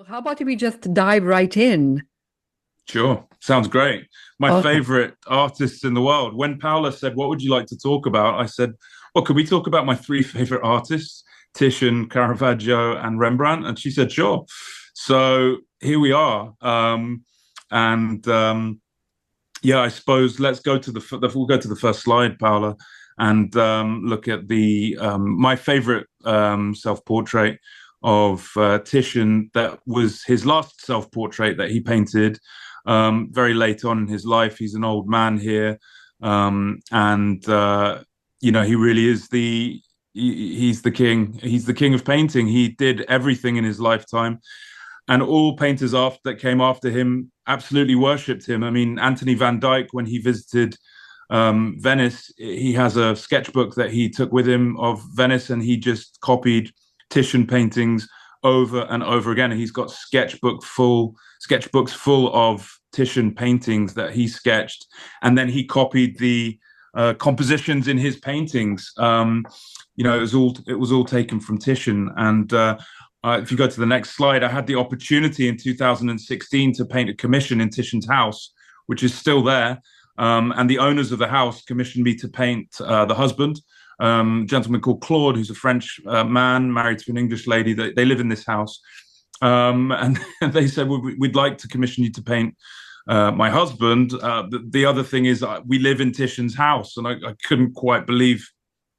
How about we just dive right in? Sure. Sounds great. My Okay. favorite artists in the world. When Paola said, "What would you like to talk about?" I said, "Well, could we talk about my three favorite artists, Titian, Caravaggio, and Rembrandt?" And she said, "Sure." So here we are. And Yeah, I suppose let's go to we'll go to the first slide, Paola, and look at the my favorite self-portrait of Titian. That was his last self-portrait that he painted very late on in his life. He's an old man here, and he really is he's the king. He's the king of painting. He did everything in his lifetime, and all painters after that came after him absolutely worshipped him. I mean, Anthony van Dyck, when he visited Venice, he has a sketchbook that he took with him of Venice, and he just copied Titian paintings over and over again. He's got sketchbooks full of Titian paintings that he sketched, and then he copied the compositions in his paintings. It was all taken from Titian, and if you go to the next slide, I had the opportunity in 2016 to paint a commission in Titian's house, which is still there. And the owners of the house commissioned me to paint the husband, a gentleman called Claude, who's a French man married to an English lady. They live in this house. And they said, we'd like to commission you to paint my husband. The other thing is, we live in Titian's house, and I couldn't quite believe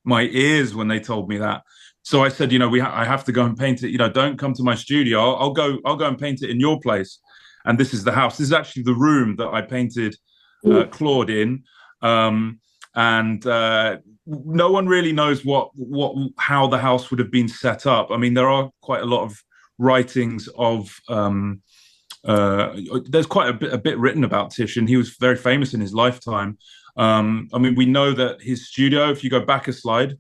my ears when they told me that. So I said, I have to go and paint it. Don't come to my studio. I'll go and paint it in your place. And this is the house. This is actually the room that I painted Claude in. And No one really knows how the house would have been set up. I mean, there are quite a lot of writings of there's quite a bit written about Titian. He was very famous in his lifetime. I mean, we know that his studio, if you go back a slide,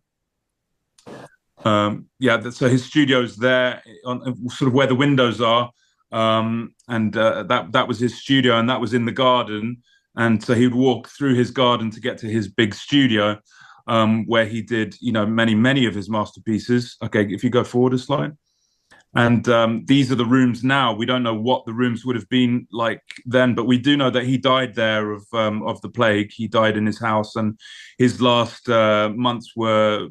so his studio's there on sort of where the windows are, and that was his studio, and that was in the garden. And so he would walk through his garden to get to his big studio, where he did, many of his masterpieces. Okay, if you go forward a slide. And these are the rooms now. We don't know what the rooms would have been like then, but we do know that he died there of the plague. He died in his house, and his last months were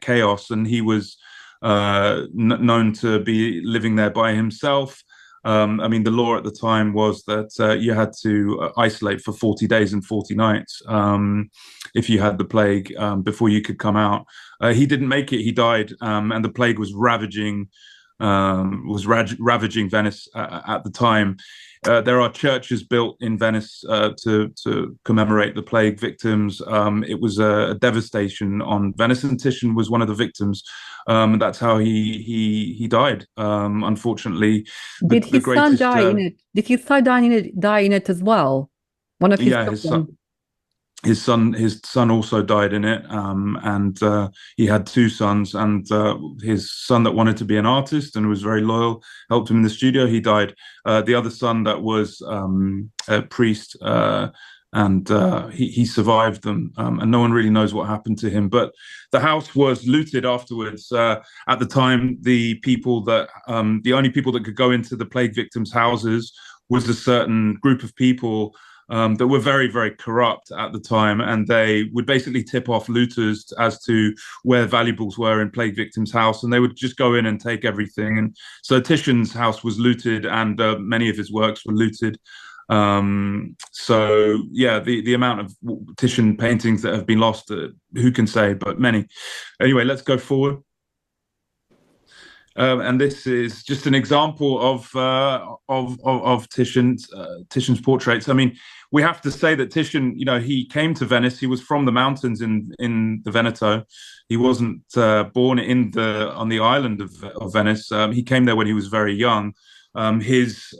chaos, and he was known to be living there by himself. I mean, the law at the time was that you had to isolate for 40 days and 40 nights if you had the plague before you could come out. He didn't make it. He died, and the plague was ravaging Venice at the time. There are churches built in Venice to commemorate the plague victims. It was a devastation on Venice, and Titian was one of the victims. And that's how he died. Unfortunately, Did the his son greatest. die in it? Did his son die in it as well? One of his Yeah, children. his son also died in it, and he had two sons, and his son that wanted to be an artist and was very loyal helped him in the studio. He died. The other son that was a priest, and he survived them, and no one really knows what happened to him. But the house was looted afterwards. At the time, the only people that could go into the plague victims' houses was a certain group of people that were very, very corrupt at the time, and they would basically tip off looters as to where valuables were in plague victims' house, and they would just go in and take everything. And so Titian's house was looted, and many of his works were looted. So yeah, the amount of Titian paintings that have been lost, who can say? But many. Anyway, let's go forward. And this is just an example of Titian's portraits. I mean, we have to say that Titian, he came to Venice. He was from the mountains in the Veneto. He wasn't born on the island of Venice. He came there when he was very young. His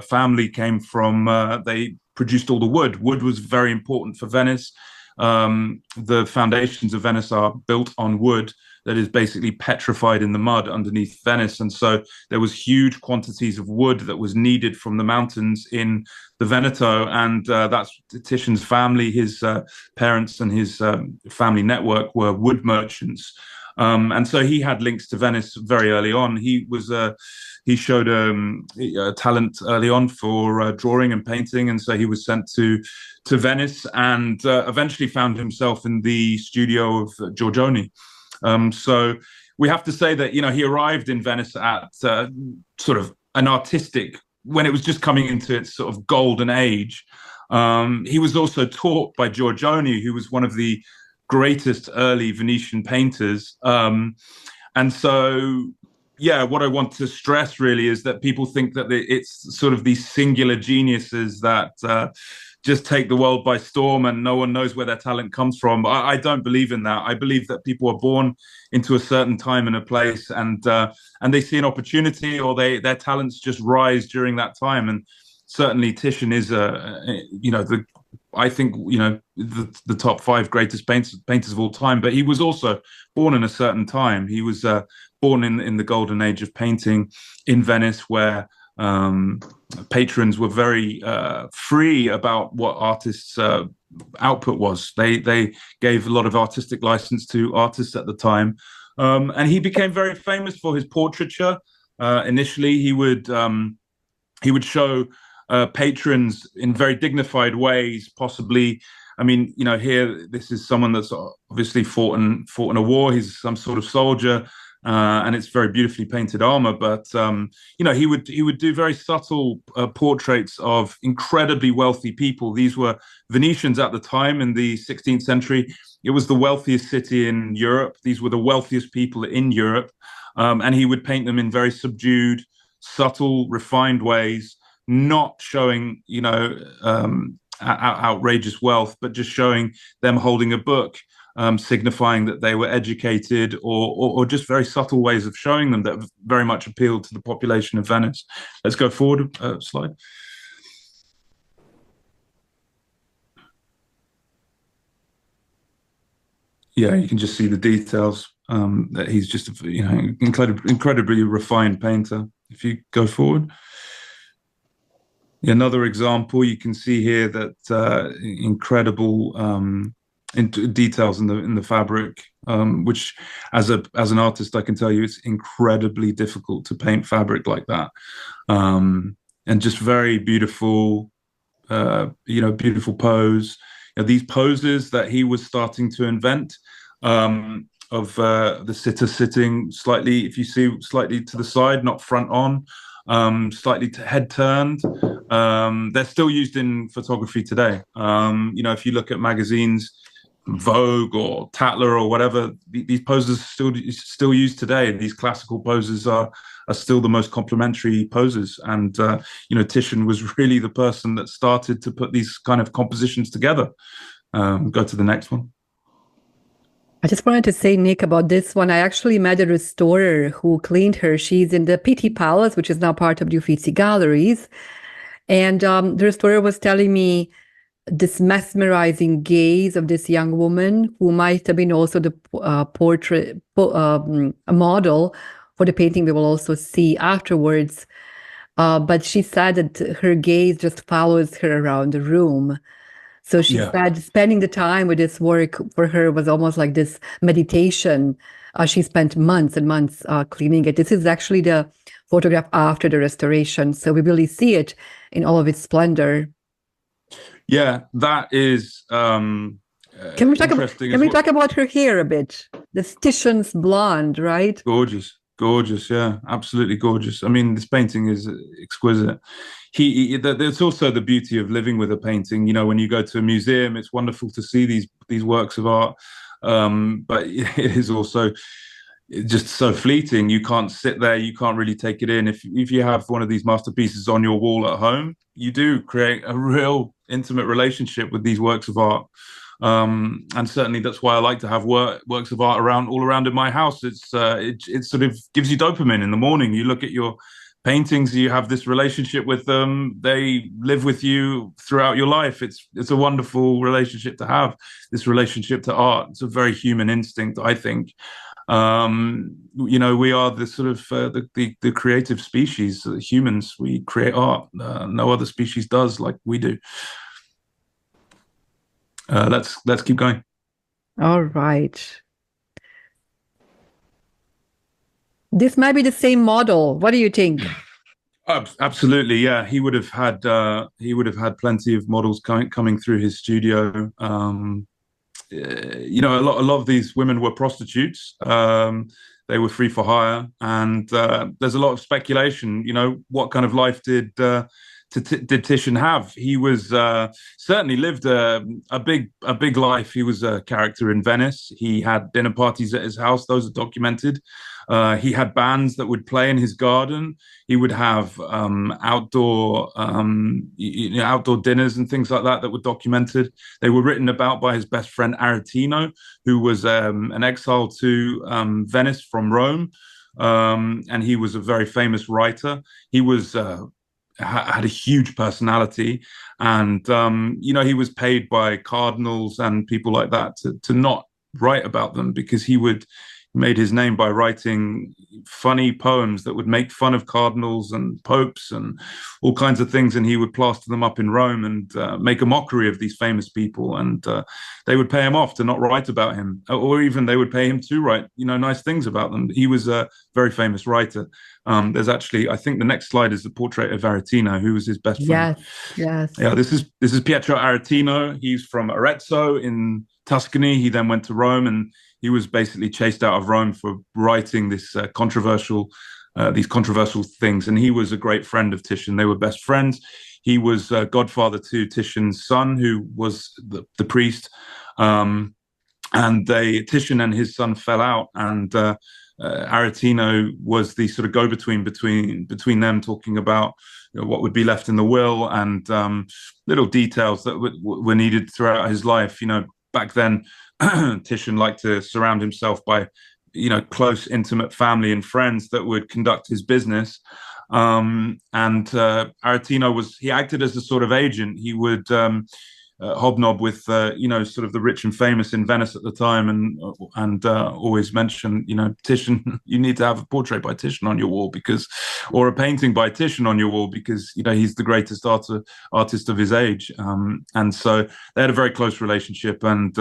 family came from. They produced all the wood. Wood was very important for Venice. The foundations of Venice are built on wood that is basically petrified in the mud underneath Venice. And so there was huge quantities of wood that was needed from the mountains in the Veneto. And that's Titian's family, his parents and his family network were wood merchants. And so he had links to Venice very early on. He showed a talent early on for drawing and painting, and so he was sent to Venice and eventually found himself in the studio of Giorgione. So we have to say that he arrived in Venice at sort of an artistic, when it was just coming into its sort of golden age. He was also taught by Giorgione, who was one of the greatest early Venetian painters. And so, yeah, what I want to stress really is that people think that it's sort of these singular geniuses that just take the world by storm and no one knows where their talent comes from. I don't believe in that. I believe that people are born into a certain time and a place, and they see an opportunity, or their talents just rise during that time. And certainly Titian is I think the top 5 greatest painters of all time. But he was also born in a certain time. He was born in the golden age of painting in Venice, where patrons were very free about what artists' output was. They gave a lot of artistic license to artists at the time, and he became very famous for his portraiture. Initially, he would show patrons in very dignified ways. Possibly, I mean, here this is someone that's obviously fought in a war. He's some sort of soldier. And it's very beautifully painted armor, but he would do very subtle portraits of incredibly wealthy people. These were Venetians at the time in the 16th century. It was the wealthiest city in Europe. These were the wealthiest people in Europe, and he would paint them in very subdued, subtle, refined ways, not showing outrageous wealth, but just showing them holding a book. Signifying that they were educated, or just very subtle ways of showing them that very much appealed to the population of Venice. Let's go forward, slide. Yeah, you can just see the details, that he's just incredibly refined painter. If you go forward. Another example, you can see here that incredible details in the fabric, which as an artist I can tell you it's incredibly difficult to paint fabric like that, and just very beautiful, beautiful pose. These poses that he was starting to invent, of the sitter sitting slightly, if you see, slightly to the side, not front on, slightly head turned. They're still used in photography today. If you look at magazines, Vogue or Tatler or whatever, these poses are still used today. These classical poses are still the most complimentary poses. And Titian was really the person that started to put these kind of compositions together. Go to the next one. I just wanted to say, Nick, about this one. I actually met a restorer who cleaned her. She's in the Pitti Palace, which is now part of the Uffizi Galleries. And the restorer was telling me this mesmerizing gaze of this young woman, who might have been also the portrait a model for the painting we will also see afterwards. But she said that her gaze just follows her around the room. So she said spending the time with this work for her was almost like this meditation. She spent months and months cleaning it. This is actually the photograph after the restoration. So we really see it in all of its splendor. Yeah, that is can we talk about her hair a bit? The Titian's blonde, right? Gorgeous, yeah, absolutely gorgeous. I mean, this painting is exquisite. There's also the beauty of living with a painting. When you go to a museum, it's wonderful to see these works of art, but it is also just so fleeting. You can't sit there, you can't really take it in. If you have one of these masterpieces on your wall at home, you do create a real intimate relationship with these works of art. And certainly that's why I like to have works of art all around in my house. It sort of gives you dopamine in the morning. You look at your paintings, you have this relationship with them. They live with you throughout your life. It's a wonderful relationship to have, this relationship to art. It's a very human instinct, I think. We are the sort of the creative species. Humans, we create art. No other species does like we do. Let's keep going. All right. This might be the same model. What do you think? Absolutely, yeah. He would have had plenty of models coming through his studio. A lot of these women were prostitutes. They were free for hire, and there's a lot of speculation. What kind of life did Titian have? He was certainly lived a big life. He was a character in Venice. He had dinner parties at his house; those are documented. He had bands that would play in his garden. He would have outdoor dinners and things like that were documented. They were written about by his best friend Aretino, who was an exile to Venice from Rome, and he was a very famous writer. He was had a huge personality, and he was paid by cardinals and people like that to not write about them, because he made his name by writing funny poems that would make fun of cardinals and popes and all kinds of things, and he would plaster them up in Rome and make a mockery of these famous people, and they would pay him off to not write about him, or even they would pay him to write nice things about them. He was a very famous writer. There's actually, I think the next slide is the portrait of Aretino, who was his best friend. Yes. Yeah, this is Pietro Aretino. He's from Arezzo in Tuscany. He then went to Rome, and he was basically chased out of Rome for writing these controversial things. And he was a great friend of Titian. They were best friends. He was godfather to Titian's son, who was the priest. And Titian and his son fell out, and Aretino was the sort of go-between between them, talking about what would be left in the will, and little details that were needed throughout his life. Back then, Titian liked to surround himself by, close, intimate family and friends that would conduct his business. And Aretino he acted as a sort of agent. He would hobnob with, sort of the rich and famous in Venice at the time, and always mention, Titian, you need to have a portrait by Titian on your wall, or a painting by Titian on your wall, because, he's the greatest artist of his age. And so they had a very close relationship, and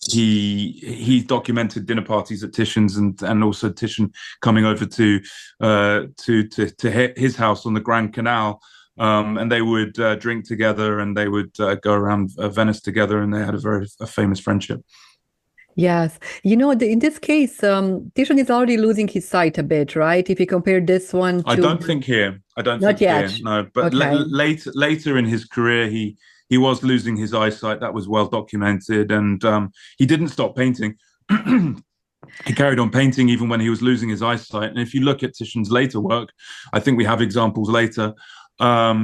he documented dinner parties at Titian's, and also Titian coming over to his house on the Grand Canal. And they would drink together, and they would go around Venice together, and they had a famous friendship. Yes. In this case, Titian is already losing his sight a bit, right? If you compare this one to... I don't think here. Not yet. Here, no. But okay. Later in his career, he was losing his eyesight. That was well documented. And he didn't stop painting. He carried on painting even when he was losing his eyesight. And if you look at Titian's later work, I think we have examples later. They're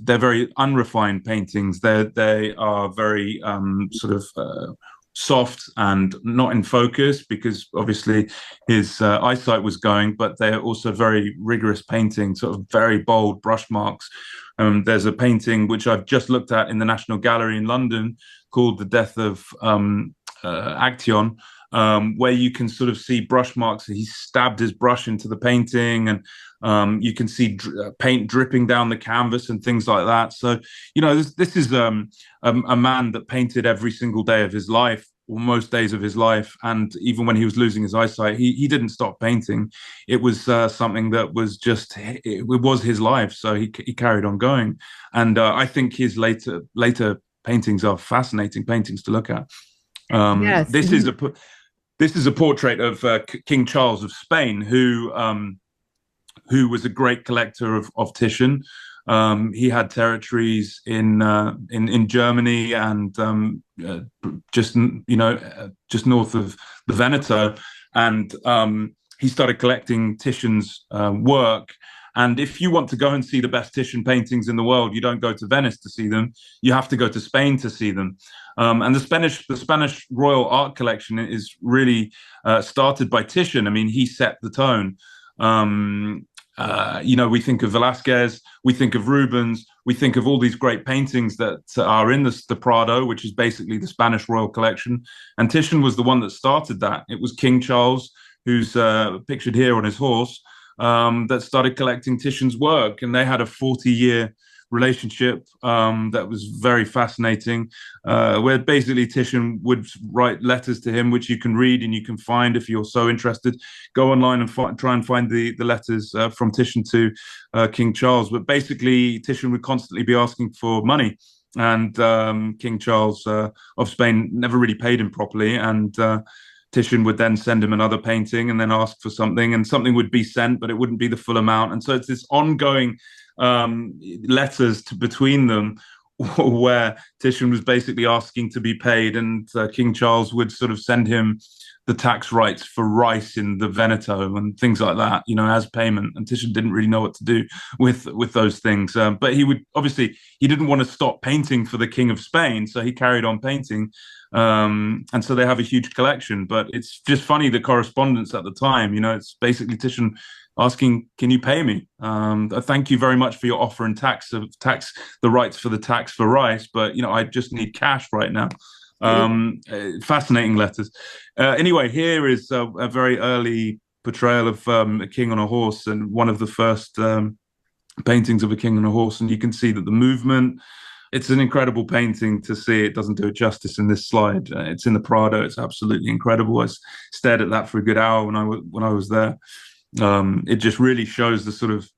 very unrefined paintings. They are very sort of soft and not in focus, because obviously his eyesight was going, but they're also very rigorous paintings, sort of very bold brush marks. There's a painting which I've just looked at in the National Gallery in London called The Death of Action, where you can sort of see brush marks. He stabbed his brush into the painting, and you can see paint dripping down the canvas and things like that. So, this is a man that painted every single day of his life, or most days of his life. And even when he was losing his eyesight, he didn't stop painting. It was something that was it was his life. So he carried on going. And I think his later paintings are fascinating paintings to look at. Yes. This is a portrait of King Charles of Spain, who was a great collector of Titian. He had territories in Germany, and just north of the Veneto, and he started collecting Titian's work. And if you want to go and see the best Titian paintings in the world, you don't go to Venice to see them. You have to go to Spain to see them. And the Spanish Royal Art Collection is really started by Titian. I mean, he set the tone. We think of Velázquez, we think of Rubens, we think of all these great paintings that are in the Prado, which is basically the Spanish Royal Collection. And Titian was the one that started that. It was King Charles, who's pictured here on his horse, that started collecting Titian's work. And they had a 40-year relationship that was very fascinating, where basically Titian would write letters to him, which you can read and you can find if you're so interested. Go online and try and find the letters from Titian to King Charles. But basically, Titian would constantly be asking for money, and King Charles of Spain never really paid him properly, and Titian would then send him another painting and then ask for something, and something would be sent, but it wouldn't be the full amount. And so it's this ongoing letters between them where Titian was basically asking to be paid, and King Charles would sort of send him the tax rights for rice in the Veneto and things like that, as payment. And Titian didn't really know what to do with those things. But he didn't want to stop painting for the King of Spain, so he carried on painting. And so they have a huge collection. But it's just funny, the correspondence at the time, it's basically Titian asking, can you pay me? Thank you very much for your offer and tax the rights for the tax for rice, but I just need cash right now. Fascinating letters. Anyway, here is a very early portrayal of a king on a horse, and one of the first paintings of a king on a horse. And you can see that the movement, it's an incredible painting to see. It doesn't do it justice in this slide. It's in the Prado. It's absolutely incredible. I stared at that for a good hour when I was there. It just really shows the sort of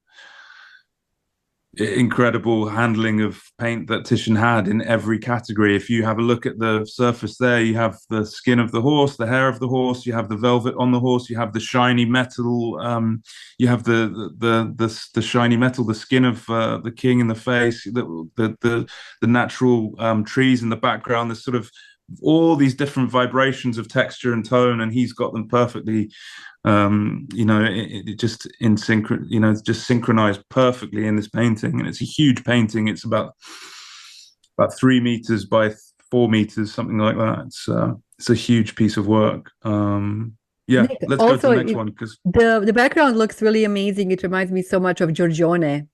incredible handling of paint that Titian had in every category. If you have a look at the surface there, you have the skin of the horse, the hair of the horse, you have the velvet on the horse, you have the shiny metal, you have the shiny metal, the skin of the king in the face, the natural trees in the background. There's sort of all these different vibrations of texture and tone, and he's got them perfectly it just in synchron, just synchronized perfectly in this painting. And it's a huge painting. It's about 3 meters by 4 meters, something like that. It's a huge piece of work. Nick, let's go to the next one, because the background looks really amazing. It reminds me so much of Giorgione.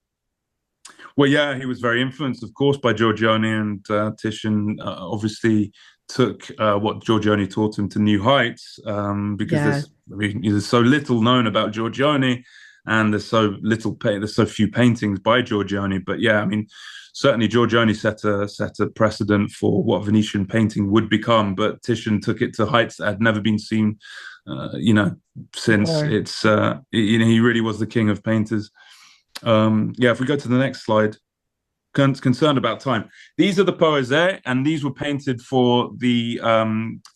Well, yeah, he was very influenced, of course, by Giorgione, and Titian obviously took what Giorgione taught him to new heights, because there's so little known about Giorgione, and there's so few paintings by Giorgione. But yeah, I mean, certainly Giorgione set a precedent for what Venetian painting would become, but Titian took it to heights that had never been seen, since. Sure. It's he really was the king of painters. If we go to the next slide. Concerned about time. These are the Poesé, and these were painted for the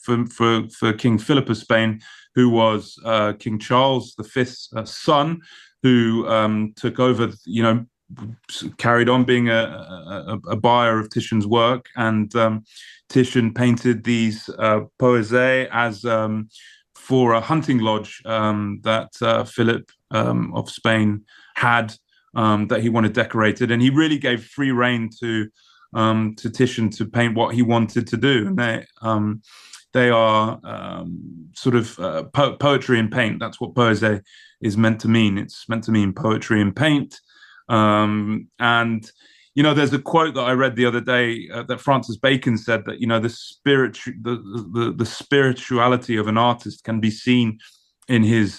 for King Philip of Spain, who was King Charles V's son, who took over, carried on being a buyer of Titian's work, and Titian painted these Poesé as for a hunting lodge that Philip of Spain had. That he wanted decorated, and he really gave free rein to Titian to paint what he wanted to do. And they are sort of poetry in paint. That's what poesé is meant to mean. It's meant to mean poetry in paint. And there's a quote that I read the other day that Francis Bacon said that the spirituality of an artist can be seen in his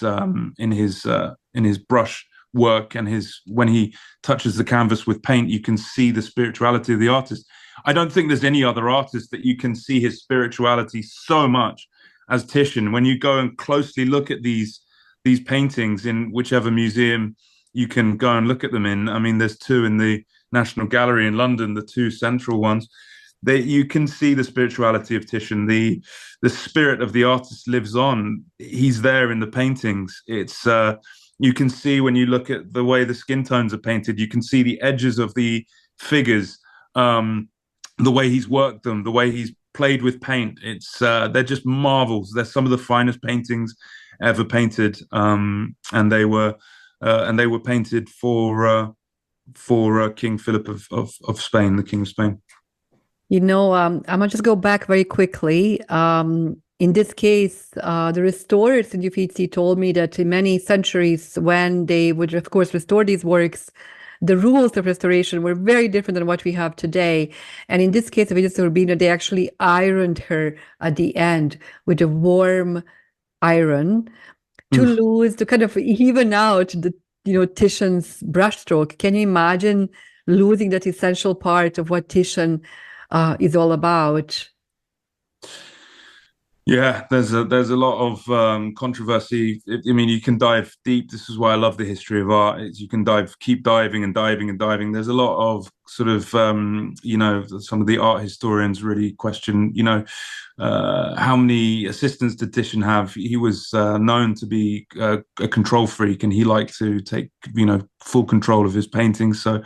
brush work, and when he touches the canvas with paint, you can see the spirituality of the artist. I don't think there's any other artist that you can see his spirituality so much as Titian. When you go and closely look at these paintings in whichever museum you can go and look at them in, I mean, there's 2 in the National Gallery in London, the 2 central ones. You can see the spirituality of Titian. The spirit of the artist lives on. He's there in the paintings. It's you can see, when you look at the way the skin tones are painted, you can see the edges of the figures, the way he's worked them, the way he's played with paint. It's they're just marvels. They're some of the finest paintings ever painted, and they were painted for King Philip of Spain, the King of Spain. I'm gonna just go back very quickly. In this case, the restorers in Uffizi told me that in many centuries, when they would, of course, restore these works, the rules of restoration were very different than what we have today. And in this case of Venus Urbina, they actually ironed her at the end with a warm iron to kind of even out the Titian's brushstroke. Can you imagine losing that essential part of what Titian is all about. Yeah, there's a lot of controversy. I mean, you can dive deep. This is why I love the history of art. You can keep diving and diving and diving. There's a lot of sort of some of the art historians really question, how many assistants did Titian have? He was known to be a control freak, and he liked to take, full control of his paintings. So,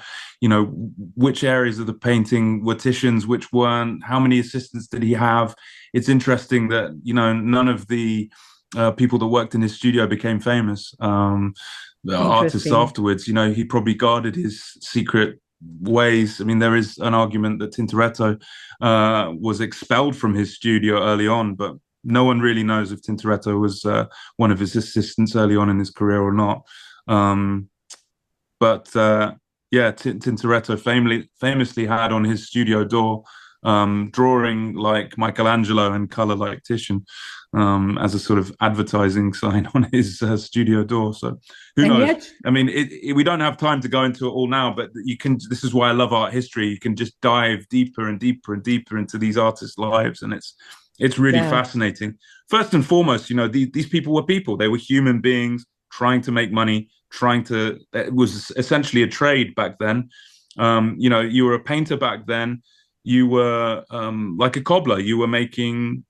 which areas of the painting were Titian's, which weren't? How many assistants did he have? It's interesting that, none of the people that worked in his studio became famous. The artists afterwards, he probably guarded his secret ways. I mean, there is an argument that Tintoretto was expelled from his studio early on, but no one really knows if Tintoretto was one of his assistants early on in his career or not. Tintoretto famously had on his studio door drawing like Michelangelo and color like Titian, as a sort of advertising sign on his studio door. So who knows? I mean, we don't have time to go into it all now, but you can. This is why I love art history. You can just dive deeper and deeper and deeper into these artists' lives, and it's really fascinating. First and foremost, these people were people. They were human beings trying to make money. It was essentially a trade back then. You were a painter back then. You were like a cobbler. You were making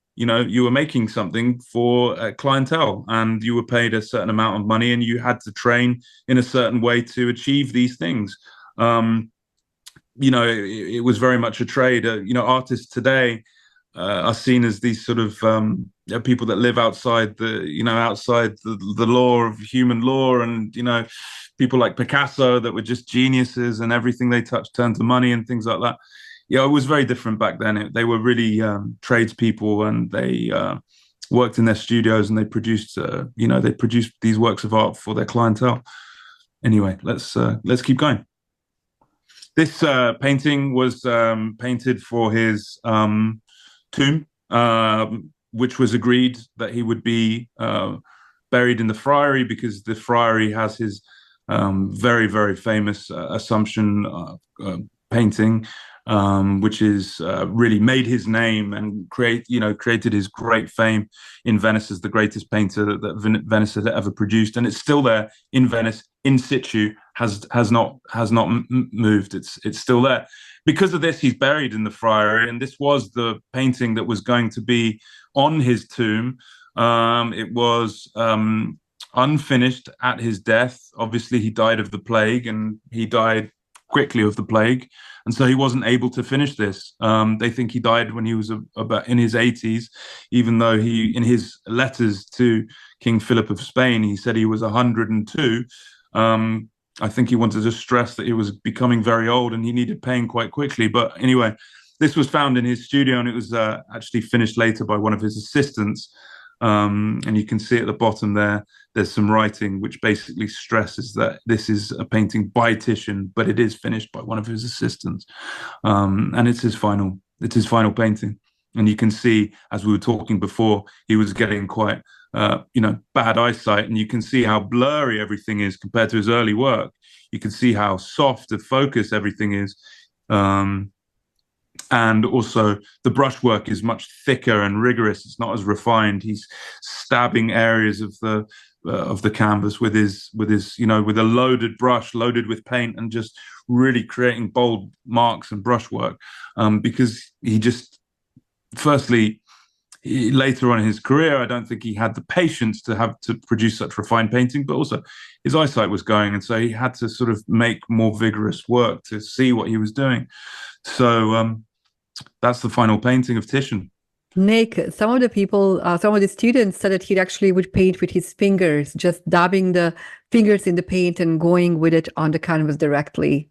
something for a clientele, and you were paid a certain amount of money, and you had to train in a certain way to achieve these things. It was very much a trade. Artists today are seen as these sort of people that live outside the law of human law, and people like Picasso that were just geniuses, and everything they touched turned to money and things like that. Yeah, it was very different back then. They were really tradespeople, and they worked in their studios, and they produced these works of art for their clientele. Anyway, let's keep going. This painting was painted for his tomb, which was agreed that he would be buried in the friary, because the friary has his very, very famous Assumption painting, which is really made his name and created his great fame in Venice as the greatest painter that Venice had ever produced. And it's still there in Venice, in situ, has not moved. It's still there. Because of this, he's buried in the friary, and this was the painting that was going to be on his tomb. It was unfinished at his death. Obviously, he died of the plague, and he died quickly of the plague, and so he wasn't able to finish this. They think he died when he was about in his 80s, even though in his letters to King Philip of Spain, he said he was 102. I think he wanted to stress that he was becoming very old and he needed pain quite quickly. But anyway, this was found in his studio, and it was actually finished later by one of his assistants. And you can see at the bottom there's some writing which basically stresses that this is a painting by Titian, but it is finished by one of his assistants. And it's his final painting. And you can see, as we were talking before, he was getting quite bad eyesight, and you can see how blurry everything is compared to his early work. You can see how soft the focus everything is. And also the brushwork is much thicker and rigorous. It's not as refined. He's stabbing areas of the canvas with a loaded brush, loaded with paint, and just really creating bold marks and brushwork. Because later on in his career, I don't think he had the patience to produce such refined painting, but also his eyesight was going, and so he had to sort of make more vigorous work to see what he was doing. So that's the final painting of Titian. Nick, some of the students said that he actually would paint with his fingers, just dabbing the fingers in the paint and going with it on the canvas directly.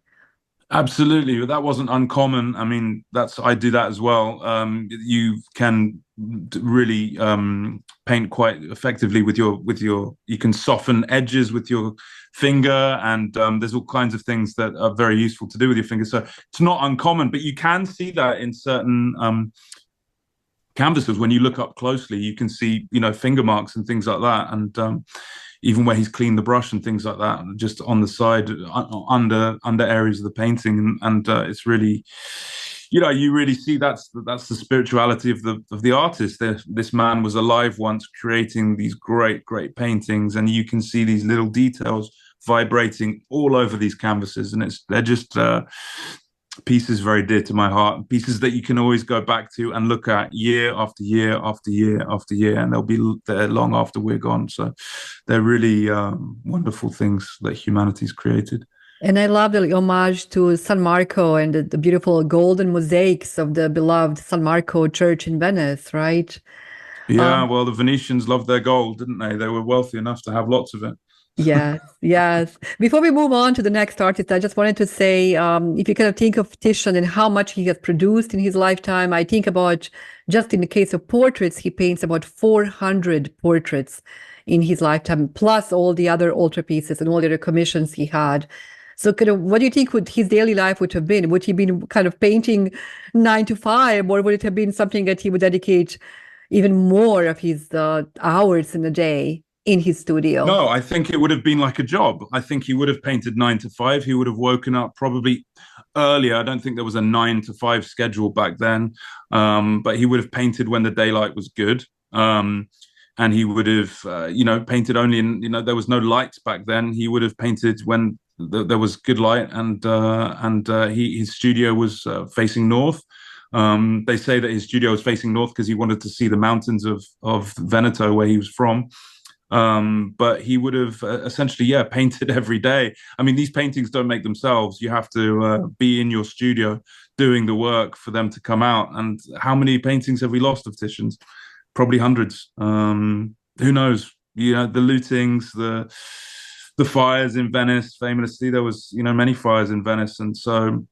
Absolutely, that wasn't uncommon. I mean, I do that as well. You can really paint quite effectively with your. You can soften edges with your finger, and there's all kinds of things that are very useful to do with your finger. So it's not uncommon, but you can see that in certain canvases. When you look up closely, you can see finger marks and things like that. And even where he's cleaned the brush and things like that, just on the side, under areas of the painting, and it's really, you really see that's the spirituality of the artist. This man was alive once, creating these great paintings, and you can see these little details vibrating all over these canvases, and they're just pieces very dear to my heart, pieces that you can always go back to and look at year after year after year after year, and they'll be there long after we're gone. So they're really wonderful things that humanity's created. And I love the homage to San Marco and the beautiful golden mosaics of the beloved San Marco church in Venice, right? Yeah, well, the Venetians loved their gold, didn't they? They were wealthy enough to have lots of it. Yes, yes. Before we move on to the next artist, I just wanted to say, if you kind of think of Titian and how much he has produced in his lifetime, I think about, just in the case of portraits, he paints about 400 portraits in his lifetime, plus all the other altarpieces and all the other commissions he had. So kind of, what do you think his daily life would have been? Would he been kind of painting 9 to 5, or would it have been something that he would dedicate even more of his hours in a day in his studio? No, I think it would have been like a job. I think he would have painted 9 to 5. He would have woken up probably earlier. I don't think there was a 9 to 5 schedule back then, but he would have painted when the daylight was good. And he would have, painted only in, there was no lights back then. He would have painted when there was good light, and his studio was facing north. They say that his studio was facing north because he wanted to see the mountains of Veneto, where he was from. But he would have essentially, painted every day. I mean, these paintings don't make themselves. You have to be in your studio doing the work for them to come out. And how many paintings have we lost of Titian's? Probably hundreds. Who knows? The lootings, the fires in Venice. Famously, there was many fires in Venice, and so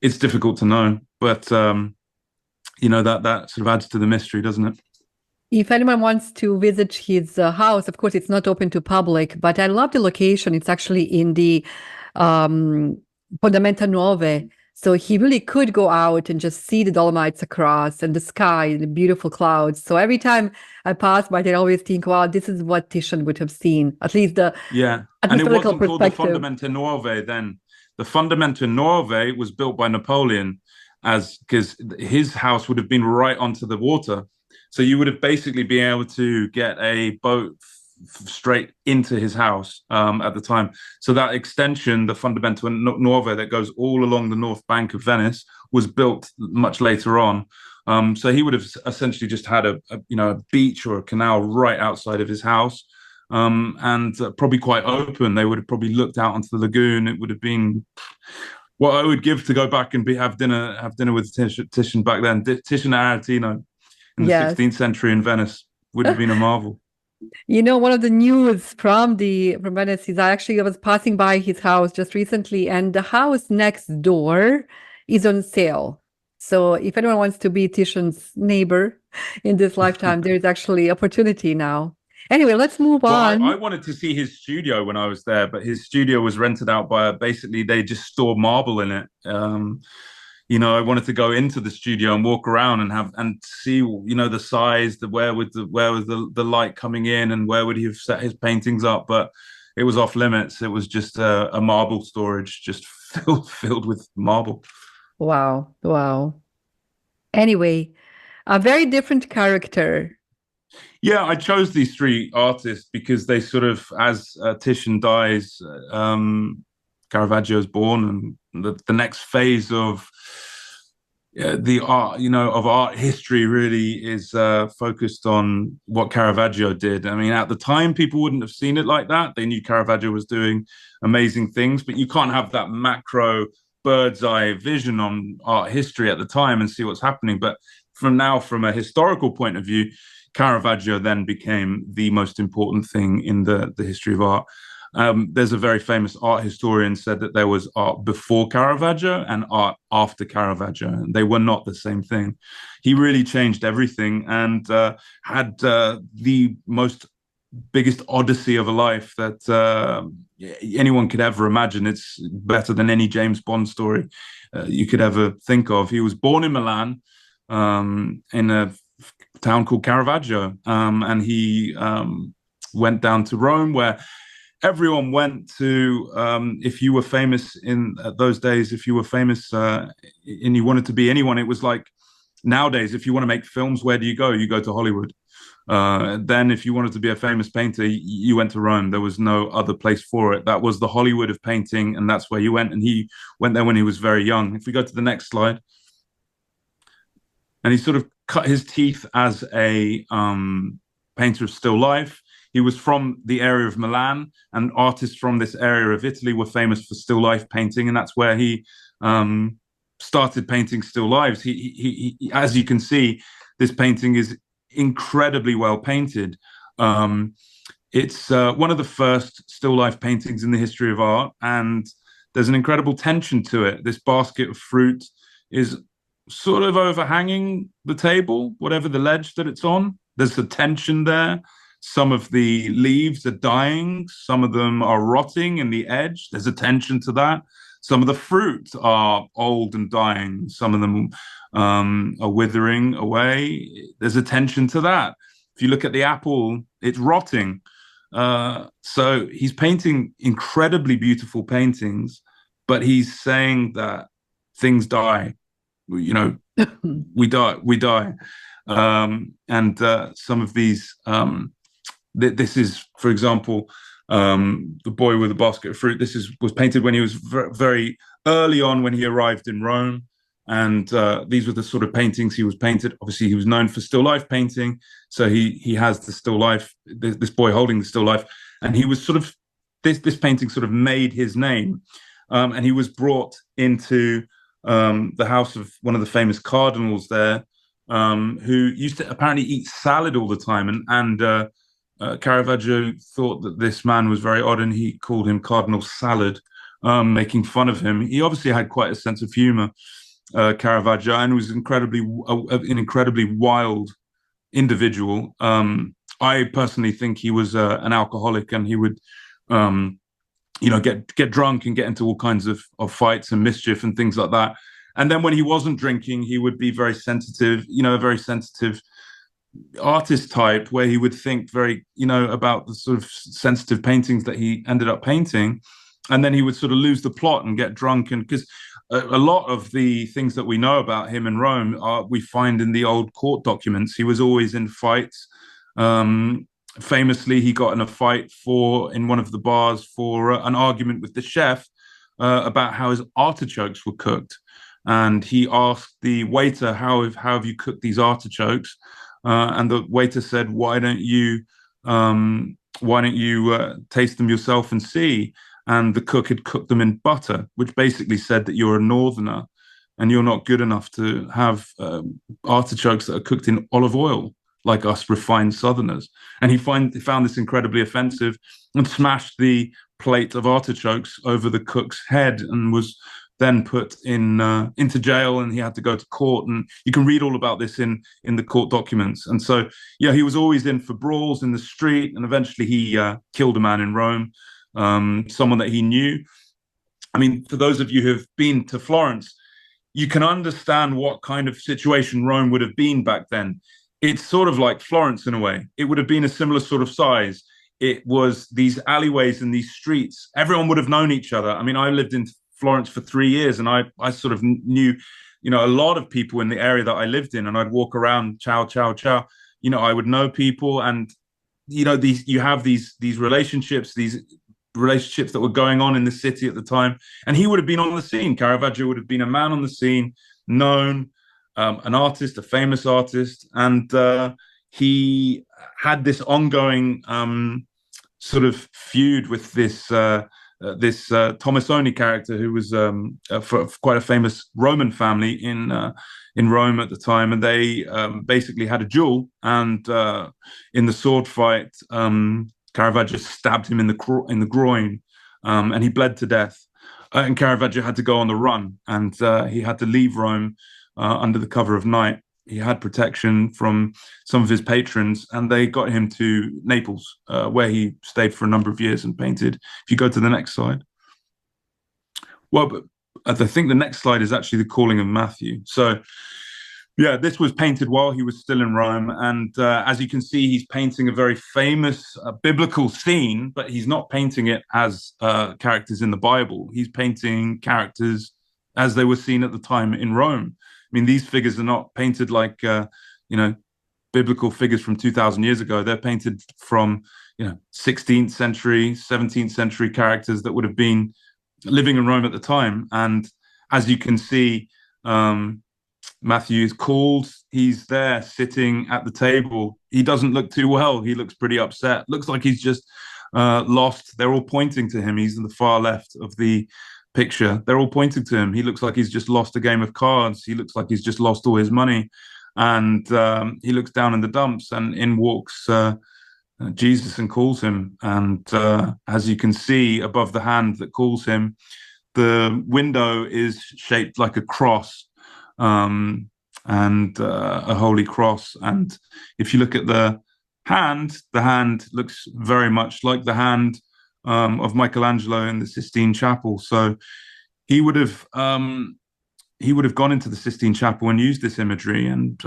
it's difficult to know. But that sort of adds to the mystery, doesn't it? If anyone wants to visit his house, of course, it's not open to public, but I love the location. It's actually in the Fondamenta Nuove. So he really could go out and just see the Dolomites across and the sky, the beautiful clouds. So every time I pass by, I always think, wow, this is what Titian would have seen, at least the and it wasn't perspective. called the Fondamenta Nuove then. The Fondamenta Nuove was built by Napoleon because his house would have been right onto the water. So you would have basically been able to get a boat straight into his house at the time. So that extension, the Fondamenta Nuove, that goes all along the north bank of Venice, was built much later on. So he would have essentially just had a beach or a canal right outside of his house, and probably quite open. They would have probably looked out onto the lagoon. It would have been what I would give to go back and have dinner with Titian back then. Titian Aretino in the 16th century in Venice would have been a marvel. One of the news from Venice is I was passing by his house just recently, and the house next door is on sale. So if anyone wants to be Titian's neighbor in this lifetime, there's actually opportunity now. Anyway, let's move on. I wanted to see his studio when I was there, but his studio was rented out by basically they just store marble in it. I wanted to go into the studio and walk around and see, the size, where was the light coming in, and where would he have set his paintings up. But it was off limits. It was just a marble storage, just filled with marble. Wow. Anyway, a very different character. Yeah, I chose these three artists because they sort of, as Titian dies, Caravaggio is born, and the next phase of the art, of art history really is focused on what Caravaggio did. I mean, at the time, people wouldn't have seen it like that. They knew Caravaggio was doing amazing things, but you can't have that macro bird's eye vision on art history at the time and see what's happening. But from a historical point of view, Caravaggio then became the most important thing in the history of art. There's a very famous art historian said that there was art before Caravaggio and art after Caravaggio, and they were not the same thing. He really changed everything and had the biggest odyssey of a life that anyone could ever imagine. It's better than any James Bond story you could ever think of. He was born in Milan, in a town called Caravaggio, and he went down to Rome, where everyone went to. If you were famous in those days, if you were famous and you wanted to be anyone, it was like nowadays. If you want to make films, where do you go? You go to Hollywood. Then, if you wanted to be a famous painter, you went to Rome. There was no other place for it. That was the Hollywood of painting, and that's where you went. And he went there when he was very young. If we go to the next slide, and he sort of cut his teeth as a painter of still life. He was from the area of Milan, and artists from this area of Italy were famous for still life painting, and that's where he started painting still lives. He, as you can see, this painting is incredibly well painted. It's one of the first still life paintings in the history of art, and there's an incredible tension to it. This basket of fruit is sort of overhanging the table, whatever the ledge that it's on. There's a tension there. Some of the leaves are dying. Some of them are rotting in the edge. There's a tension to that. Some of the fruit are old and dying. Some of them are withering away. There's a tension to that. If you look at the apple, it's rotting. So he's painting incredibly beautiful paintings, but he's saying that things die. You know, we die. And some of these, this is, for example, the boy with a basket of fruit. This was painted when he was very early on, when he arrived in Rome. And these were the sort of paintings he was painted. Obviously, he was known for still life painting. So he has the still life, this boy holding the still life. And he was sort of, this painting sort of made his name. And he was brought into the house of one of the famous cardinals there, who used to apparently eat salad all the time. And Caravaggio thought that this man was very odd, and he called him Cardinal Salad, making fun of him. He obviously had quite a sense of humor, Caravaggio, and was an incredibly wild individual. I personally think he was an alcoholic, and he would get drunk and get into all kinds of fights and mischief and things like that. And then when he wasn't drinking, he would be very sensitive, a very sensitive artist type, where he would think very, about the sort of sensitive paintings that he ended up painting. And then he would sort of lose the plot and get drunk. And because a lot of the things that we know about him in Rome we find in the old court documents. He was always in fights. Famously, he got in a fight in one of the bars for an argument with the chef about how his artichokes were cooked. And he asked the waiter, how have you cooked these artichokes? And the waiter said, why don't you taste them yourself and see? And the cook had cooked them in butter, which basically said that you're a northerner and you're not good enough to have artichokes that are cooked in olive oil, like us refined southerners. And he found this incredibly offensive and smashed the plate of artichokes over the cook's head, and was then put into jail, and he had to go to court. And you can read all about this in the court documents. And so, he was always in for brawls in the street, and eventually he killed a man in Rome, someone that he knew. I mean, for those of you who have been to Florence, you can understand what kind of situation Rome would have been back then. It's sort of like Florence in a way. It would have been a similar sort of size. It was these alleyways and these streets. Everyone would have known each other. I mean, I lived in Florence for 3 years, and I sort of knew, a lot of people in the area that I lived in, and I'd walk around, ciao, ciao, ciao. I would know people, and you have these relationships, that were going on in the city at the time. And he would have been on the scene. Caravaggio would have been a man on the scene, known, an artist, a famous artist, and he had this ongoing sort of feud with this Tommasoni character, who was for quite a famous Roman family in Rome at the time, and they basically had a duel. And in the sword fight, Caravaggio stabbed him in the groin, and he bled to death. And Caravaggio had to go on the run, and he had to leave Rome under the cover of night. He had protection from some of his patrons, and they got him to Naples, where he stayed for a number of years and painted. If you go to the next slide. Well, but I think the next slide is actually the calling of Matthew. So Yeah, this was painted while he was still in Rome. And as you can see, he's painting a very famous biblical scene, but he's not painting it as characters in the Bible. He's painting characters as they were seen at the time in Rome. I mean, these figures are not painted like, biblical figures from 2,000 years ago. They're painted from, 16th century, 17th century characters that would have been living in Rome at the time. And as you can see, Matthew is called. He's there sitting at the table. He doesn't look too well. He looks pretty upset. Looks like he's just lost. They're all pointing to him. He's in the far left of the picture. They're all pointing to him. He looks like he's just lost a game of cards. He looks like he's just lost all his money. And he looks down in the dumps, and in walks Jesus and calls him. And as you can see above the hand that calls him, the window is shaped like a cross. And a holy cross. And if you look at the hand looks very much like the hand of Michelangelo in the Sistine Chapel. So he would have gone into the Sistine Chapel and used this imagery and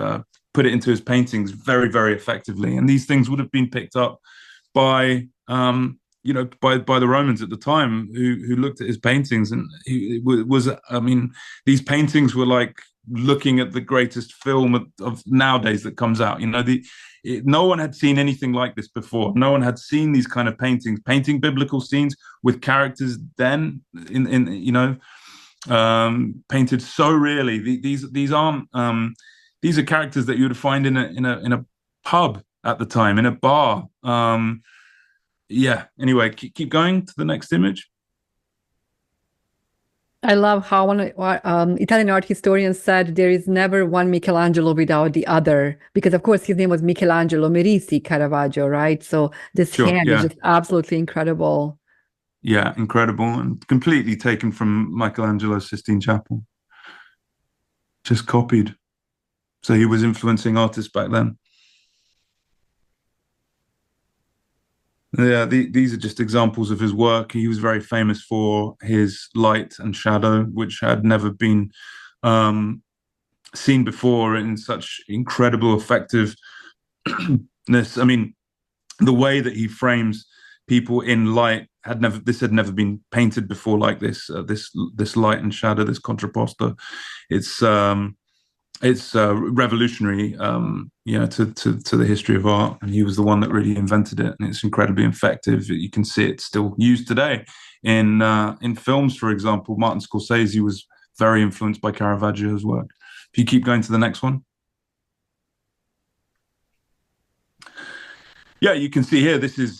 put it into his paintings very, very effectively. And these things would have been picked up by by the Romans at the time, who looked at his paintings, and these paintings were like looking at the greatest film of nowadays that comes out. No one had seen anything like this before. No one had seen these kind of paintings, painting biblical scenes with characters then painted so really. These aren't these are characters that you would find in a pub at the time, in a bar. Anyway, keep going to the next image. I love how one Italian art historian said there is never one Michelangelo without the other, because of course his name was Michelangelo Merisi Caravaggio, right? So this hand is just absolutely incredible. Yeah, incredible, and completely taken from Michelangelo's Sistine Chapel. Just copied. So he was influencing artists back then. Yeah, these are just examples of his work. He was very famous for his light and shadow, which had never been seen before in such incredible effectiveness. I mean, the way that he frames people in light had never been painted before like this. This light and shadow, this contrapposto. It's revolutionary, to the history of art, and he was the one that really invented it. And it's incredibly effective. You can see it still used today in films, for example. Martin Scorsese was very influenced by Caravaggio's work. If you keep going to the next one, yeah, you can see here. This is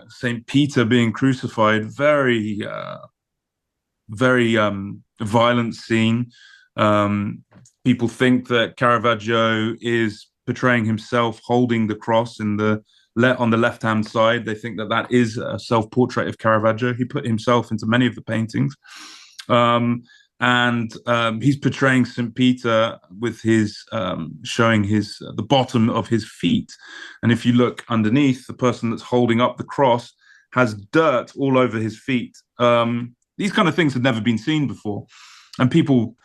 Saint Peter being crucified. Very, very violent scene. People think that Caravaggio is portraying himself holding the cross on the left-hand side. They think that is a self-portrait of Caravaggio. He put himself into many of the paintings. And he's portraying St. Peter with his showing the bottom of his feet. And if you look underneath, the person that's holding up the cross has dirt all over his feet. These kind of things had never been seen before. And people...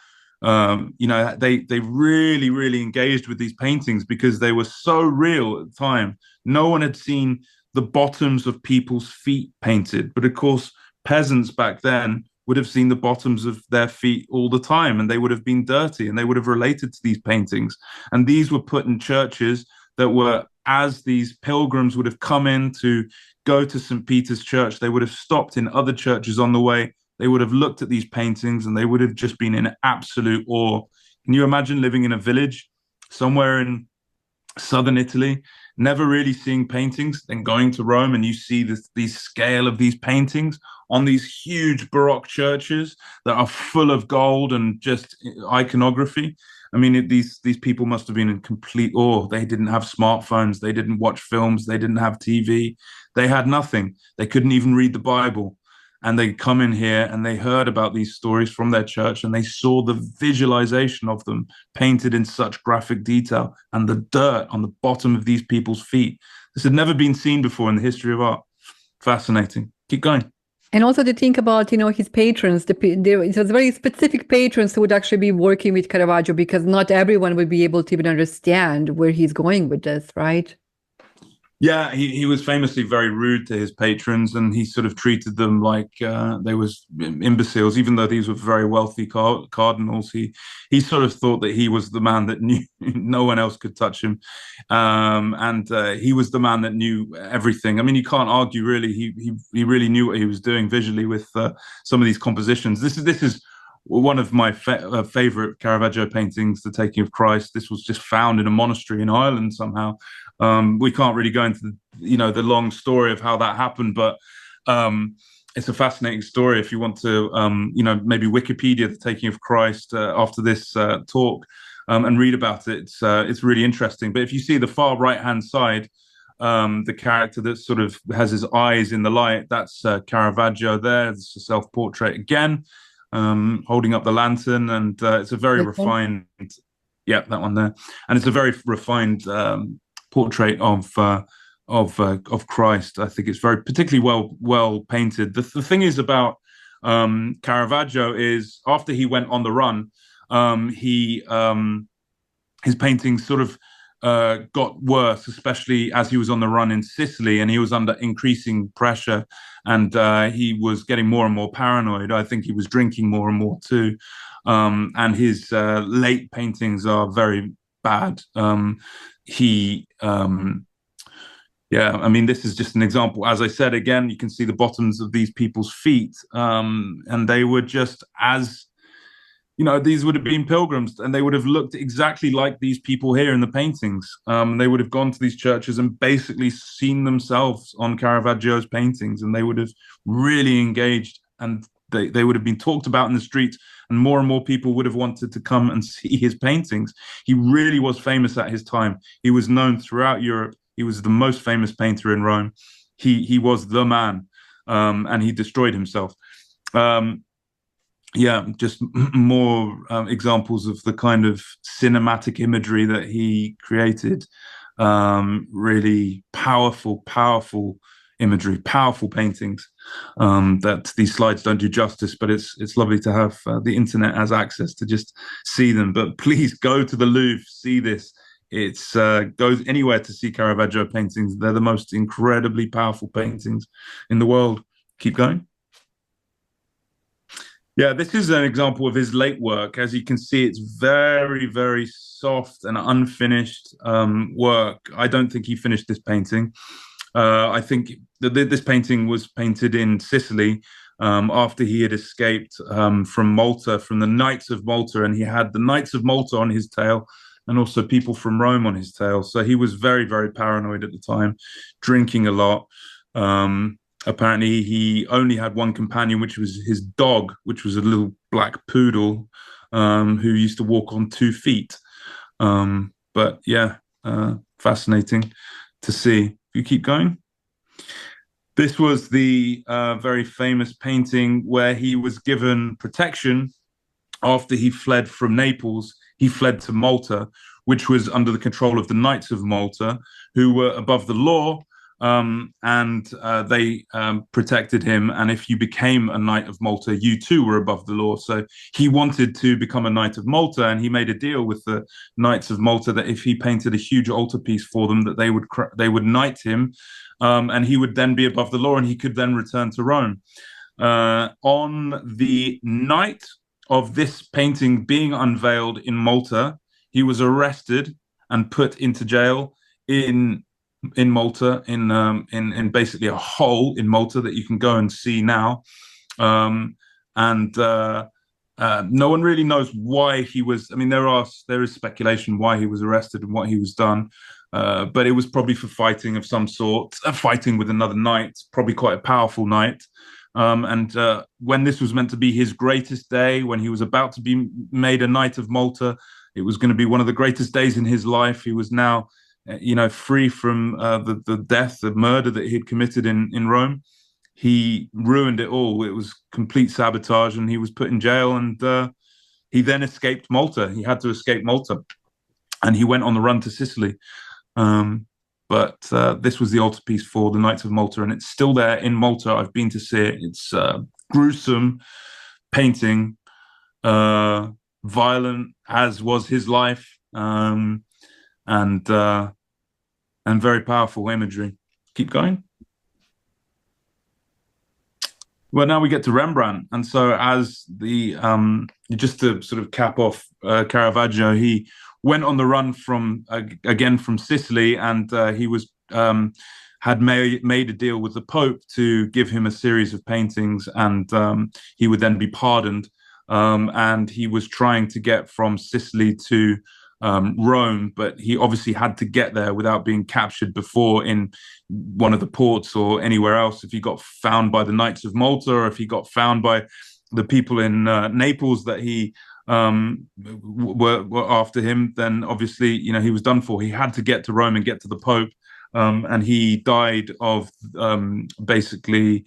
they really, really engaged with these paintings because they were so real at the time. No one had seen the bottoms of people's feet painted. But of course, peasants back then would have seen the bottoms of their feet all the time, and they would have been dirty, and they would have related to these paintings. And these were put in churches that were, as these pilgrims would have come in to go to St. Peter's Church, they would have stopped in other churches on the way. They would have looked at these paintings and they would have just been in absolute awe. Can you imagine living in a village somewhere in southern Italy, never really seeing paintings, then going to Rome and you see the scale of these paintings on these huge Baroque churches that are full of gold and just iconography? I mean, these people must have been in complete awe. They didn't have smartphones. They didn't watch films. They didn't have TV. They had nothing. They couldn't even read the Bible. And they come in here and they heard about these stories from their church and they saw the visualization of them painted in such graphic detail and the dirt on the bottom of these people's feet. This had never been seen before in the history of art. Fascinating. Keep going. And also to think about, his patrons. It was very specific patrons who would actually be working with Caravaggio, because not everyone would be able to even understand where he's going with this, right? Yeah, he was famously very rude to his patrons, and he sort of treated them like they was imbeciles, even though these were very wealthy cardinals. He sort of thought that he was the man that knew no one else could touch him, and he was the man that knew everything. I mean, you can't argue really. He really knew what he was doing visually with some of these compositions. This is one of my favorite Caravaggio paintings, The Taking of Christ. This was just found in a monastery in Ireland somehow. We can't really go into the long story of how that happened, but it's a fascinating story. If you want to maybe Wikipedia The Taking of Christ after this talk and read about it, it's really interesting. But if you see the far right hand side, the character that sort of has his eyes in the light, that's Caravaggio there. It's a self-portrait again, holding up the lantern, and it's a very refined, yeah, that one there, and it's a very refined portrait of Christ. I think it's very particularly well painted. The thing is about Caravaggio is after he went on the run, his paintings sort of got worse, especially as he was on the run in Sicily, and he was under increasing pressure, and he was getting more and more paranoid. I think he was drinking more and more too, and his late paintings are very bad. Yeah, I mean, this is just an example. As I said, again, you can see the bottoms of these people's feet, and they were just as, these would have been pilgrims, and they would have looked exactly like these people here in the paintings. They would have gone to these churches and basically seen themselves on Caravaggio's paintings, and they would have really engaged, and they would have been talked about in the streets, and more people would have wanted to come and see his paintings. He really was famous at his time. He was known throughout Europe. He was the most famous painter in Rome. He was the man, and he destroyed himself. Yeah, just more examples of the kind of cinematic imagery that he created. Really powerful imagery, powerful paintings that these slides don't do justice, but it's lovely to have the internet as access to just see them. But please go to the Louvre, see this. It's goes anywhere to see Caravaggio paintings. They're the most incredibly powerful paintings in the world. Keep going. Yeah, this is an example of his late work. As you can see, it's very soft and unfinished work. I don't think he finished this painting. I think this painting was painted in Sicily after he had escaped from Malta, from the Knights of Malta, and he had the Knights of Malta on his tail, and also people from Rome on his tail. So he was very paranoid at the time, drinking a lot. Apparently, he only had one companion, which was his dog, which was a little black poodle who used to walk on 2 feet. But yeah, fascinating to see. You keep going. This was the very famous painting where he was given protection after he fled from Naples. He fled to Malta, which was under the control of the Knights of Malta, who were above the law, and they protected him. And if you became a Knight of Malta, you too were above the law. So he wanted to become a Knight of Malta, and he made a deal with the Knights of Malta that if he painted a huge altarpiece for them, that they would knight him, and he would then be above the law, and he could then return to Rome. On the night of this painting being unveiled in Malta, he was arrested and put into jail in Malta, in basically a hole in Malta that you can go and see now. No one really knows why he was. I mean, there is speculation why he was arrested and what he was done, but it was probably for fighting of some sort, fighting with another knight, probably quite a powerful knight. When this was meant to be his greatest day, when he was about to be made a Knight of Malta, it was going to be one of the greatest days in his life. He was now, free from the death, the murder that he had committed in Rome. He ruined it all. It was complete sabotage, and he was put in jail. And he then escaped Malta. He had to escape Malta, and he went on the run to Sicily. But but this was the altarpiece for the Knights of Malta, and it's still there in Malta. I've been to see it. It's gruesome painting, violent as was his life, and very powerful imagery. Keep going. Well, now we get to Rembrandt, and so as the just to sort of cap off Caravaggio, he went on the run from again from Sicily, and he was had made a deal with the Pope to give him a series of paintings, and he would then be pardoned. And he was trying to get from Sicily to Rome, but he obviously had to get there without being captured before in one of the ports or anywhere else. If he got found by the Knights of Malta, or if he got found by the people in Naples that he were after him, then obviously, you know, he was done for. He had to get to Rome and get to the Pope, and he died of basically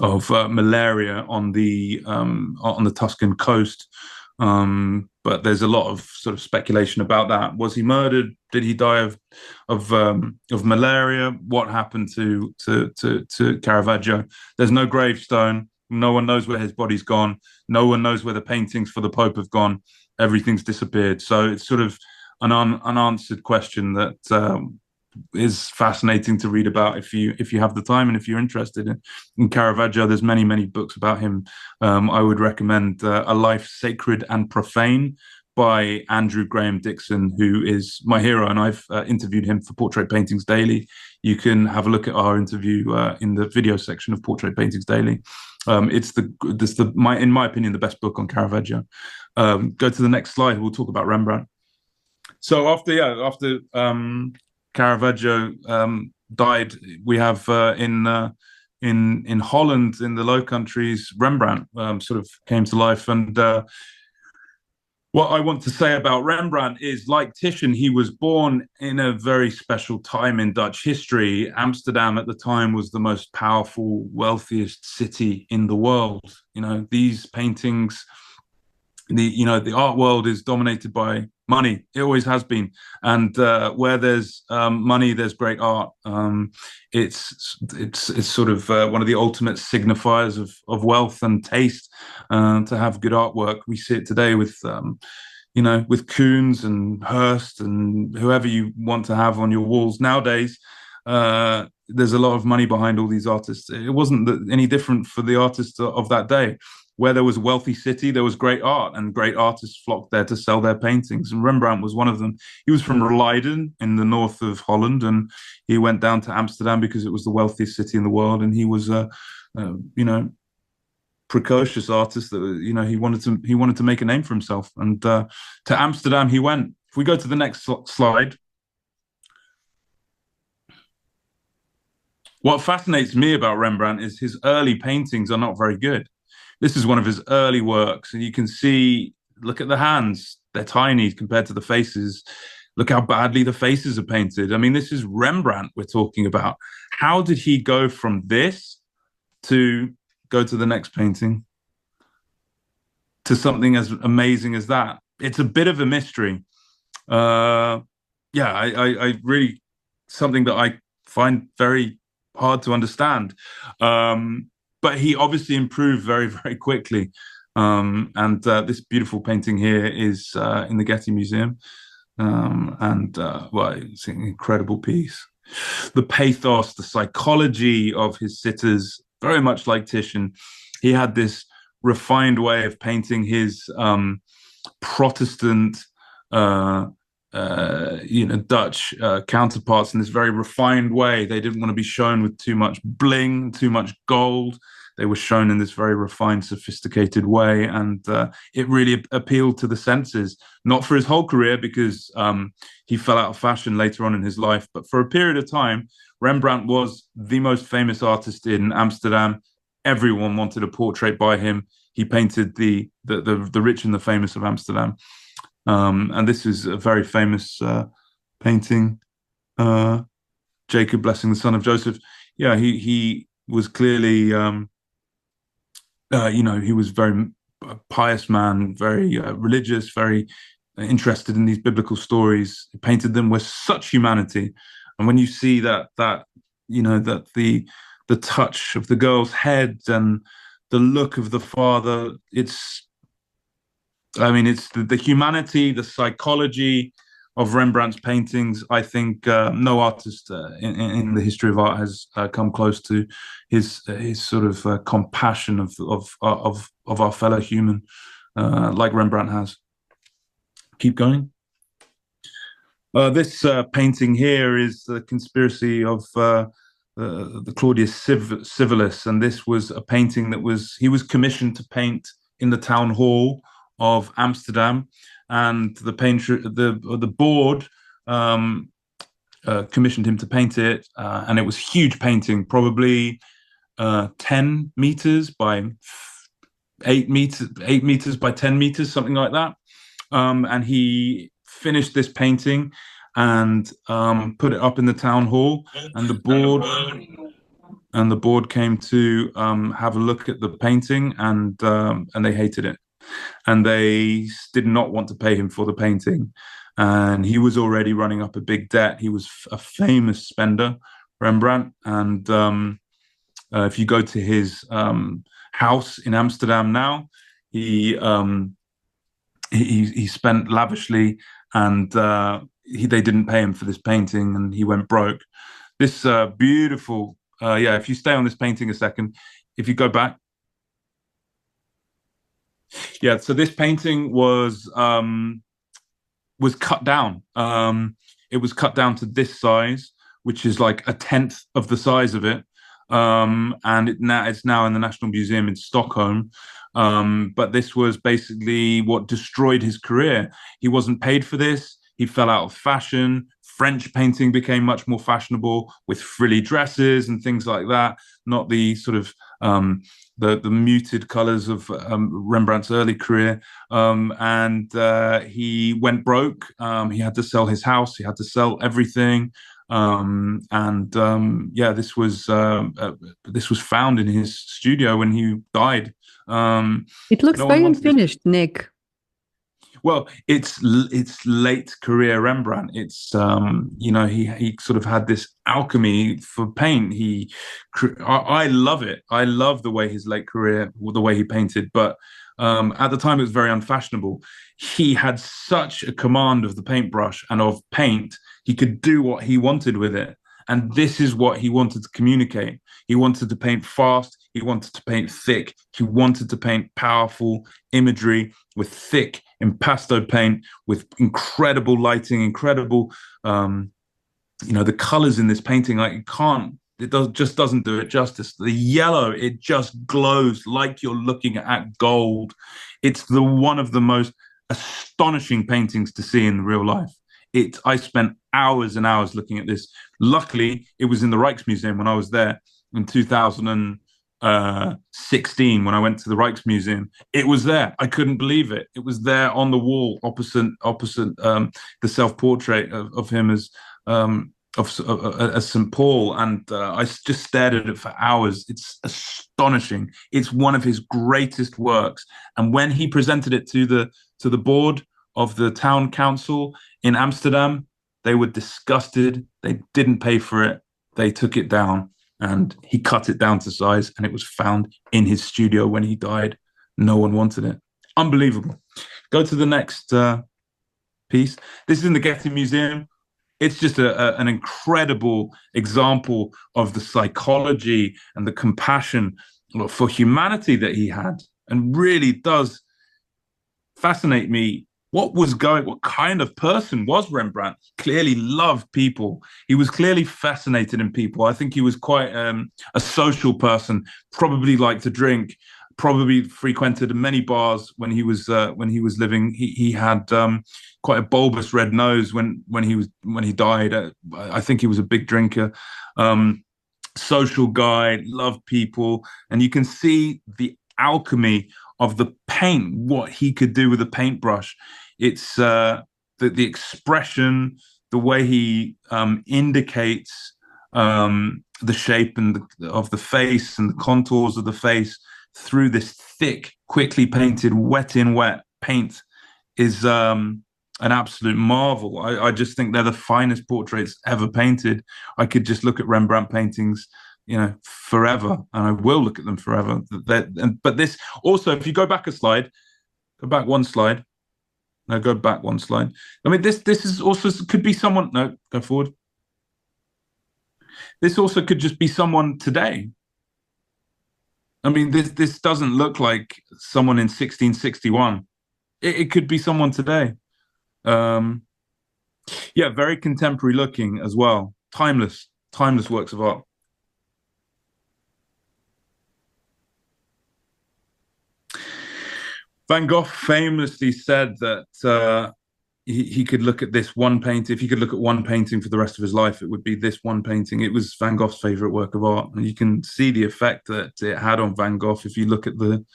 malaria on the Tuscan coast. But there's a lot of sort of speculation about that. Was he murdered? Did he die of malaria? What happened to Caravaggio? There's no gravestone. No one knows where his body's gone. No one knows where the paintings for the Pope have gone. Everything's disappeared. So it's sort of an unanswered question that is fascinating to read about if you have the time and if you're interested in Caravaggio. There's many books about him. I would recommend A Life Sacred and Profane by Andrew Graham Dixon, who is my hero, and I've interviewed him for Portrait Paintings Daily. You can have a look at our interview in the video section of Portrait Paintings Daily. It's in my opinion, the best book on Caravaggio. Go to the next slide. We'll talk about Rembrandt. So after Caravaggio died, we have in Holland, in the Low Countries, Rembrandt sort of came to life. And what I want to say about Rembrandt is, like Titian, he was born in a very special time in Dutch history. Amsterdam at the time was the most powerful, wealthiest city in the world. You know, these paintings, the art world is dominated by money. It always has been. And where there's money, there's great art. It's sort of one of the ultimate signifiers of wealth and taste, to have good artwork. We see it today with with Koons and Hearst and whoever you want to have on your walls nowadays. There's a lot of money behind all these artists. It wasn't any different for the artists of that day. Where there was a wealthy city, there was great art, and great artists flocked there to sell their paintings. And Rembrandt was one of them. He was from Leiden in the north of Holland, and he went down to Amsterdam because it was the wealthiest city in the world. And he was a, precocious artist that he wanted to make a name for himself. And to Amsterdam he went. If we go to the next slide. What fascinates me about Rembrandt is his early paintings are not very good. This is one of his early works, and you can see, look at the hands. They're tiny compared to the faces. Look how badly the faces are painted. I mean, this is Rembrandt we're talking about. How did he go from this to go to the next painting to something as amazing as that? It's a bit of a mystery. I really, something that I find very hard to understand. But he obviously improved very, very quickly. And this beautiful painting here is in the Getty Museum. It's an incredible piece. The pathos, the psychology of his sitters, very much like Titian. He had this refined way of painting his Protestant Dutch counterparts in this very refined way. They didn't want to be shown with too much bling, too much gold. They were shown in this very refined, sophisticated way, and it really appealed to the senses. Not for his whole career, because he fell out of fashion later on in his life, but for a period of time, Rembrandt was the most famous artist in Amsterdam. Everyone wanted a portrait by him. He painted the rich and the famous of Amsterdam. And this is a very famous painting, Jacob blessing the son of Joseph. Yeah, he was clearly, he was very pious man, very religious, very interested in these biblical stories. He painted them with such humanity, and when you see that that the touch of the girl's head and the look of the father, it's the humanity, the psychology of Rembrandt's paintings. I think no artist in the history of art has come close to his sort of compassion of our fellow human, like Rembrandt has. Keep going. This painting here is the Conspiracy of the Claudius Civilis, and this was a painting that he was commissioned to paint in the town hall of Amsterdam, and the board commissioned him to paint it, and it was a huge painting, probably 10 meters by 8 meters by 10 meters, something like that. And he finished this painting and put it up in the town hall, and the board came to have a look at the painting, and they hated it, and they did not want to pay him for the painting. And he was already running up a big debt. He was a famous spender, Rembrandt, and if you go to his house in Amsterdam now, he spent lavishly, and they didn't pay him for this painting, and he went broke. This beautiful, if you stay on this painting a second, if you go back. Yeah, so this painting was cut down. It was cut down to this size, which is like a tenth of the size of it. And it's now in the National Museum in Stockholm. But this was basically what destroyed his career. He wasn't paid for this. He fell out of fashion. French painting became much more fashionable with frilly dresses and things like that, not the sort of the muted colors of Rembrandt's early career. And he went broke. He had to sell his house. He had to sell everything. This was found in his studio when he died. It looks very unfinished, Nick. Well, it's late career Rembrandt. It's he sort of had this alchemy for paint. I love it. I love the way his late career, the way he painted. But at the time, it was very unfashionable. He had such a command of the paintbrush and of paint. He could do what he wanted with it. And this is what he wanted to communicate. He wanted to paint fast. He wanted to paint thick. He wanted to paint powerful imagery with thick impasto paint, with incredible lighting, incredible, the colors in this painting. Like just doesn't do it justice. The yellow, it just glows like you're looking at gold. It's one of the most astonishing paintings to see in real life. I spent hours and hours looking at this. Luckily, it was in the Rijksmuseum when I was there in 2016 when I went to the Rijksmuseum. It was there. I couldn't believe it. It was there on the wall opposite the self-portrait of him as St. Paul, and I just stared at it for hours. It's astonishing. It's one of his greatest works. And when he presented it to the board of the town council in Amsterdam, they were disgusted. They didn't pay for it. They took it down, and he cut it down to size, and it was found in his studio when he died. No one wanted it. Unbelievable. Go to the next piece. This is in the Getty Museum. It's just an incredible example of the psychology and the compassion for humanity that he had, and really does fascinate me. What kind of person was Rembrandt? Clearly loved people. He was clearly fascinated in people. I think he was quite a social person, probably liked to drink, probably frequented many bars when he was living. He had quite a bulbous red nose when he died. I think he was a big drinker. Social guy, loved people, and you can see the alchemy of the paint, what he could do with a paintbrush. It's the expression, the way he indicates the shape of the face and the contours of the face through this thick, quickly painted, wet in wet paint is an absolute marvel. I just think they're the finest portraits ever painted. I could just look at Rembrandt paintings, forever, and I will look at them forever. But this also, if you go back a slide, go back one slide. No, go back one slide. I mean, this is also could be someone. No, go forward. This also could just be someone today. I mean, this doesn't look like someone in 1661. It could be someone today. Yeah, very contemporary looking as well. Timeless works of art. Van Gogh famously said that he could look at this one painting. If he could look at one painting for the rest of his life, it would be this one painting. It was Van Gogh's favorite work of art. And you can see the effect that it had on Van Gogh if you look at the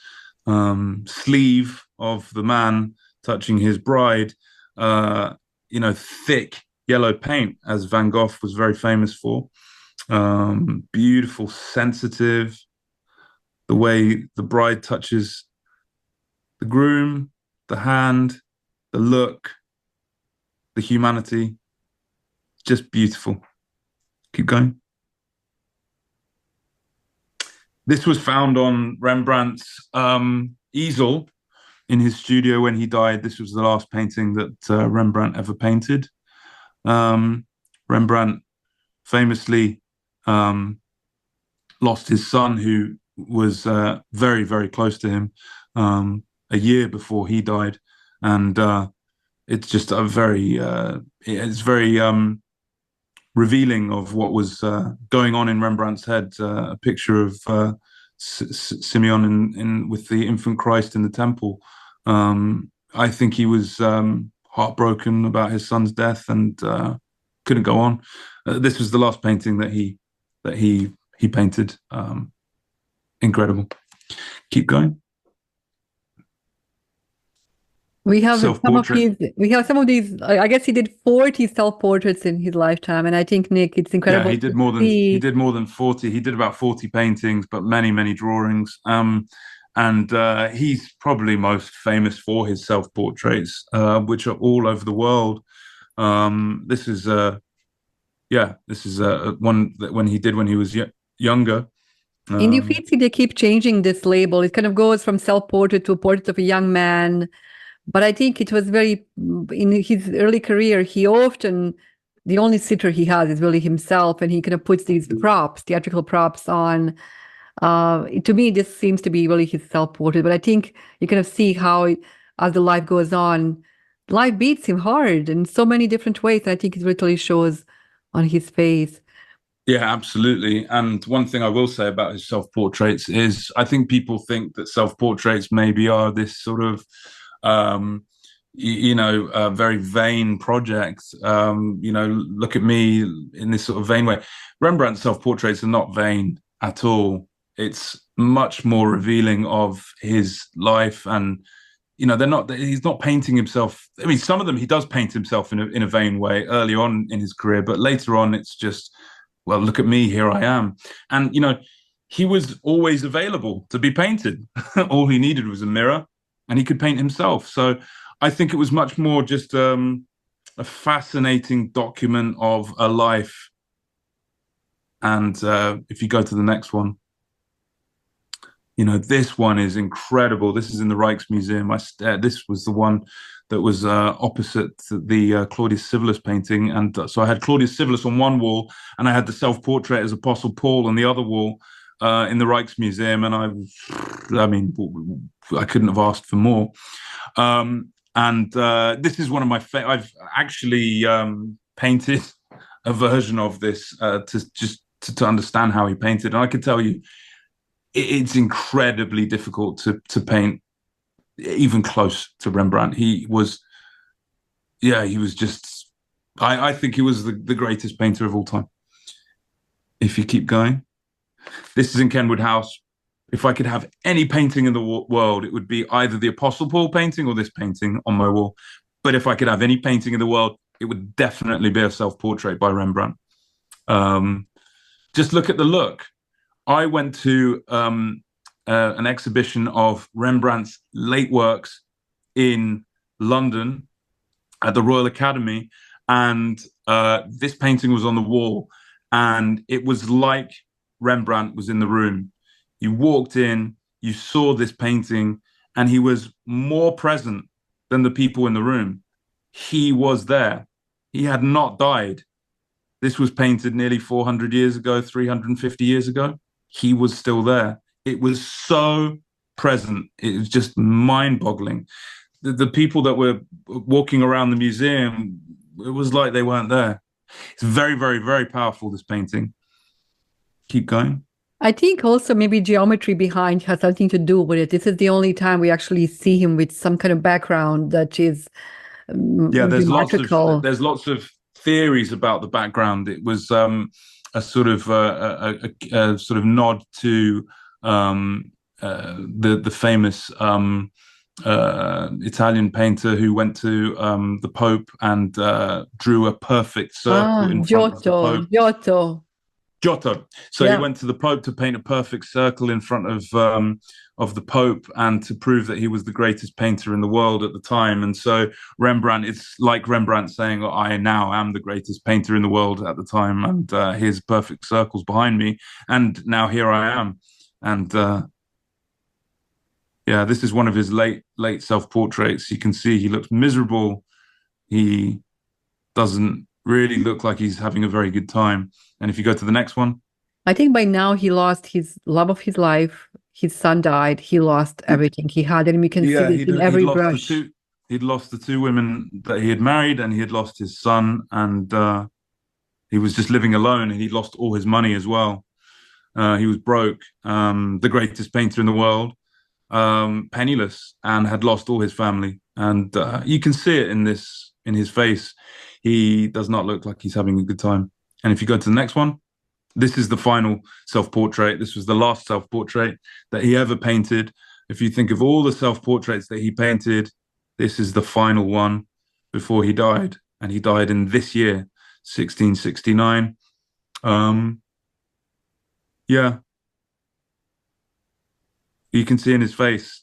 sleeve of the man touching his bride, thick yellow paint, as Van Gogh was very famous for. Beautiful, sensitive, the way the bride touches the groom, the hand, the look, the humanity, just beautiful. Keep going. This was found on Rembrandt's easel in his studio when he died. This was the last painting that Rembrandt ever painted. Rembrandt famously lost his son, who was very, very close to him, a year before he died. And it's just it's very revealing of what was going on in Rembrandt's head. A picture of Simeon with the infant Christ in the temple. I think he was heartbroken about his son's death and couldn't go on. This was the last painting that he painted. Incredible. Keep going. We have some of these. I guess he did 40 self-portraits in his lifetime, and I think, Nick, it's incredible. Yeah, he did more than 40. He did about 40 paintings, but many drawings. And he's probably most famous for his self-portraits, which are all over the world. This is one that when he was younger. In the Uffizi, they keep changing this label. It kind of goes from self-portrait to a portrait of a young man. But I think it was in his early career, the only sitter he has is really himself, and he kind of puts these theatrical props on. To me, this seems to be really his self-portrait, but I think you kind of see how, as the life goes on, life beats him hard in so many different ways. And I think it really shows on his face. Yeah, absolutely. And one thing I will say about his self-portraits is I think people think that self-portraits maybe are this sort of very vain project. Look at me in this sort of vain way. Rembrandt's self-portraits are not vain at all. It's much more revealing of his life, and he's not painting himself. I mean, some of them he does paint himself in a vain way early on in his career, but later on it's just, well, look at me, here I am. And he was always available to be painted. All he needed was a mirror, and he could paint himself. So I think it was much more just a fascinating document of a life. And if you go to the next one, this one is incredible. This is in the Rijksmuseum. This was the one that was opposite the Claudius Civilis painting. And so I had Claudius Civilis on one wall, and I had the self-portrait as Apostle Paul on the other wall in the Rijksmuseum. And I couldn't have asked for more. This is one of my I've actually painted a version of this to understand how he painted. And I can tell you, it's incredibly difficult to paint even close to Rembrandt. He was just, I think he was the greatest painter of all time. If you keep going. This is in Kenwood House. If I could have any painting in the world, it would be either the Apostle Paul painting or this painting on my wall. But if I could have any painting in the world, it would definitely be a self-portrait by Rembrandt. Just look at the look. I went to an exhibition of Rembrandt's late works in London at the Royal Academy, and this painting was on the wall, and it was like Rembrandt was in the room. You walked in, you saw this painting, and he was more present than the people in the room. He was there. He had not died. This was painted nearly 400 years ago, 350 years ago. He was still there. It was so present. It was just mind-boggling. The people that were walking around the museum, it was like they weren't there. It's very, very, very powerful, this painting. Keep going. I think also maybe geometry behind has something to do with it. This is the only time we actually see him with some kind of background that is Yeah, geometrical. there's lots of theories about the background. It was a sort of a sort of nod to the famous Italian painter who went to the Pope and drew a perfect circle in front of the Pope. Giotto. So he went to the Pope to paint a perfect circle in front of the Pope and to prove that he was the greatest painter in the world at the time. And so Rembrandt, it's like Rembrandt saying, I now am the greatest painter in the world at the time, and here's perfect circles behind me, and now here I am. And yeah, this is one of his late self-portraits. You can see he looks miserable. He doesn't really look like he's having a very good time. And if you go to the next one, I think by now he lost his love of his life. His son died. He lost everything he had, and we can see this in every brush. He'd lost the two women that he had married, and he had lost his son, and he was just living alone, and he lost all his money as well. He was broke, the greatest painter in the world, penniless, and had lost all his family. And you can see it in his face. He does not look like he's having a good time. And if you go to the next one, this is the final self-portrait. This was the last self-portrait that he ever painted. If you think of all the self-portraits that he painted, this is the final one before he died. And he died in this year, 1669. Yeah. You can see in his face.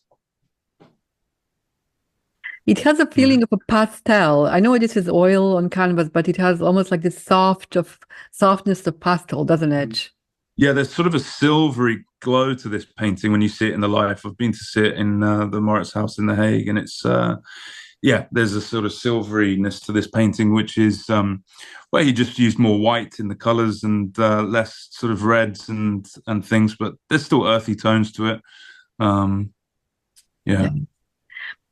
It has a feeling of a pastel. I know this is oil on canvas, but it has almost like this softness of pastel, doesn't it? Yeah, there's sort of a silvery glow to this painting when you see it in the life. I've been to see it in the Maurits House in The Hague, and it's there's a sort of silveryness to this painting, which is where he just used more white in the colors and less sort of reds and things, but there's still earthy tones to it. Yeah.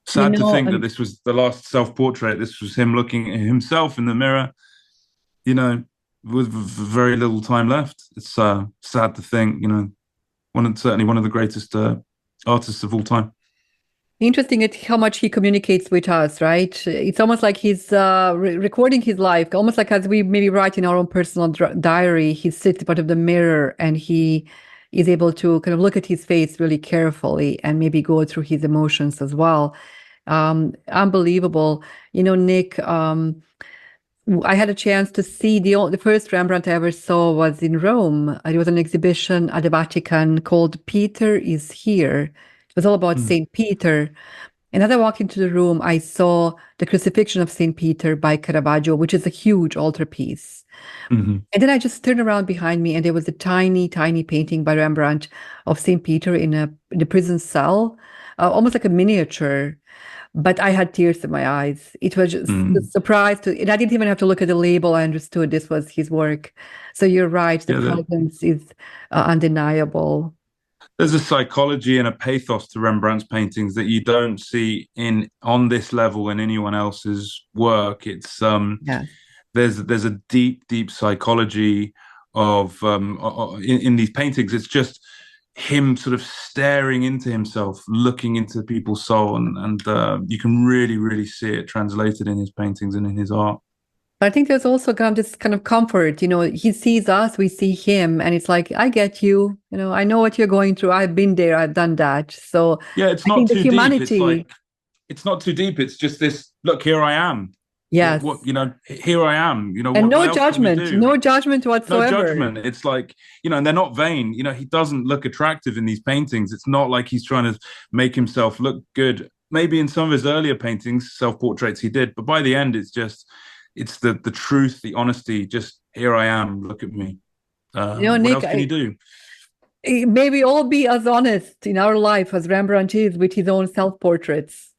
Sad to think that this was the last self-portrait. This was him looking at himself in the mirror, with very little time left. It's sad to think, certainly one of the greatest artists of all time. Interesting at how much he communicates with us, right? It's almost like he's recording his life, almost like as we maybe write in our own personal diary. He sits in front of the mirror and he is able to kind of look at his face really carefully and maybe go through his emotions as well. Unbelievable. Nick, I had a chance to see the first Rembrandt I ever saw was in Rome. It was an exhibition at the Vatican called Peter is Here. It was all about St. Peter. And as I walked into the room, I saw the Crucifixion of St. Peter by Caravaggio, which is a huge altarpiece. And then I just turned around behind me, and there was a tiny, tiny painting by Rembrandt of St. Peter in a prison cell, almost like a miniature. But I had tears in my eyes. It was just a surprise and I didn't even have to look at the label. I understood this was his work. So you're right. The presence is undeniable. There's a psychology and a pathos to Rembrandt's paintings that you don't see on this level in anyone else's work. It's there's a deep psychology of in these paintings. It's just him sort of staring into himself, looking into people's soul, and you can really see it translated in his paintings and in his art. I think there's also this kind of comfort, he sees us, we see him, and it's like, I get you, I know what you're going through. I've been there, I've done that. So yeah, it's not too deep. It's not too deep. It's just this, look, here I am. Yes. Here I am, and no judgment whatsoever. No judgment. It's like, and they're not vain. He doesn't look attractive in these paintings. It's not like he's trying to make himself look good maybe in some of his earlier paintings, self-portraits he did, but by the end, it's the truth, the honesty. Just here I am, look at me. What Nick, else can you do? may we all be as honest in our life as Rembrandt is with his own self-portraits.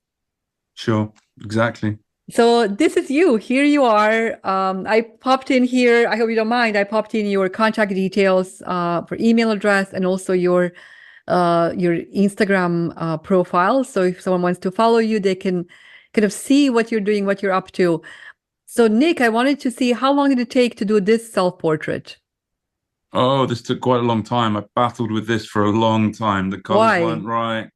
Sure, exactly. So this is you. Here you are. I popped in here. I hope you don't mind. I popped in your contact details for email address and also your Instagram profile. So if someone wants to follow you, they can kind of see what you're doing, what you're up to. So Nick, I wanted to see how long did it take to do this self-portrait? Oh, this took quite a long time. I battled with this for a long time. The colors Why? weren't right.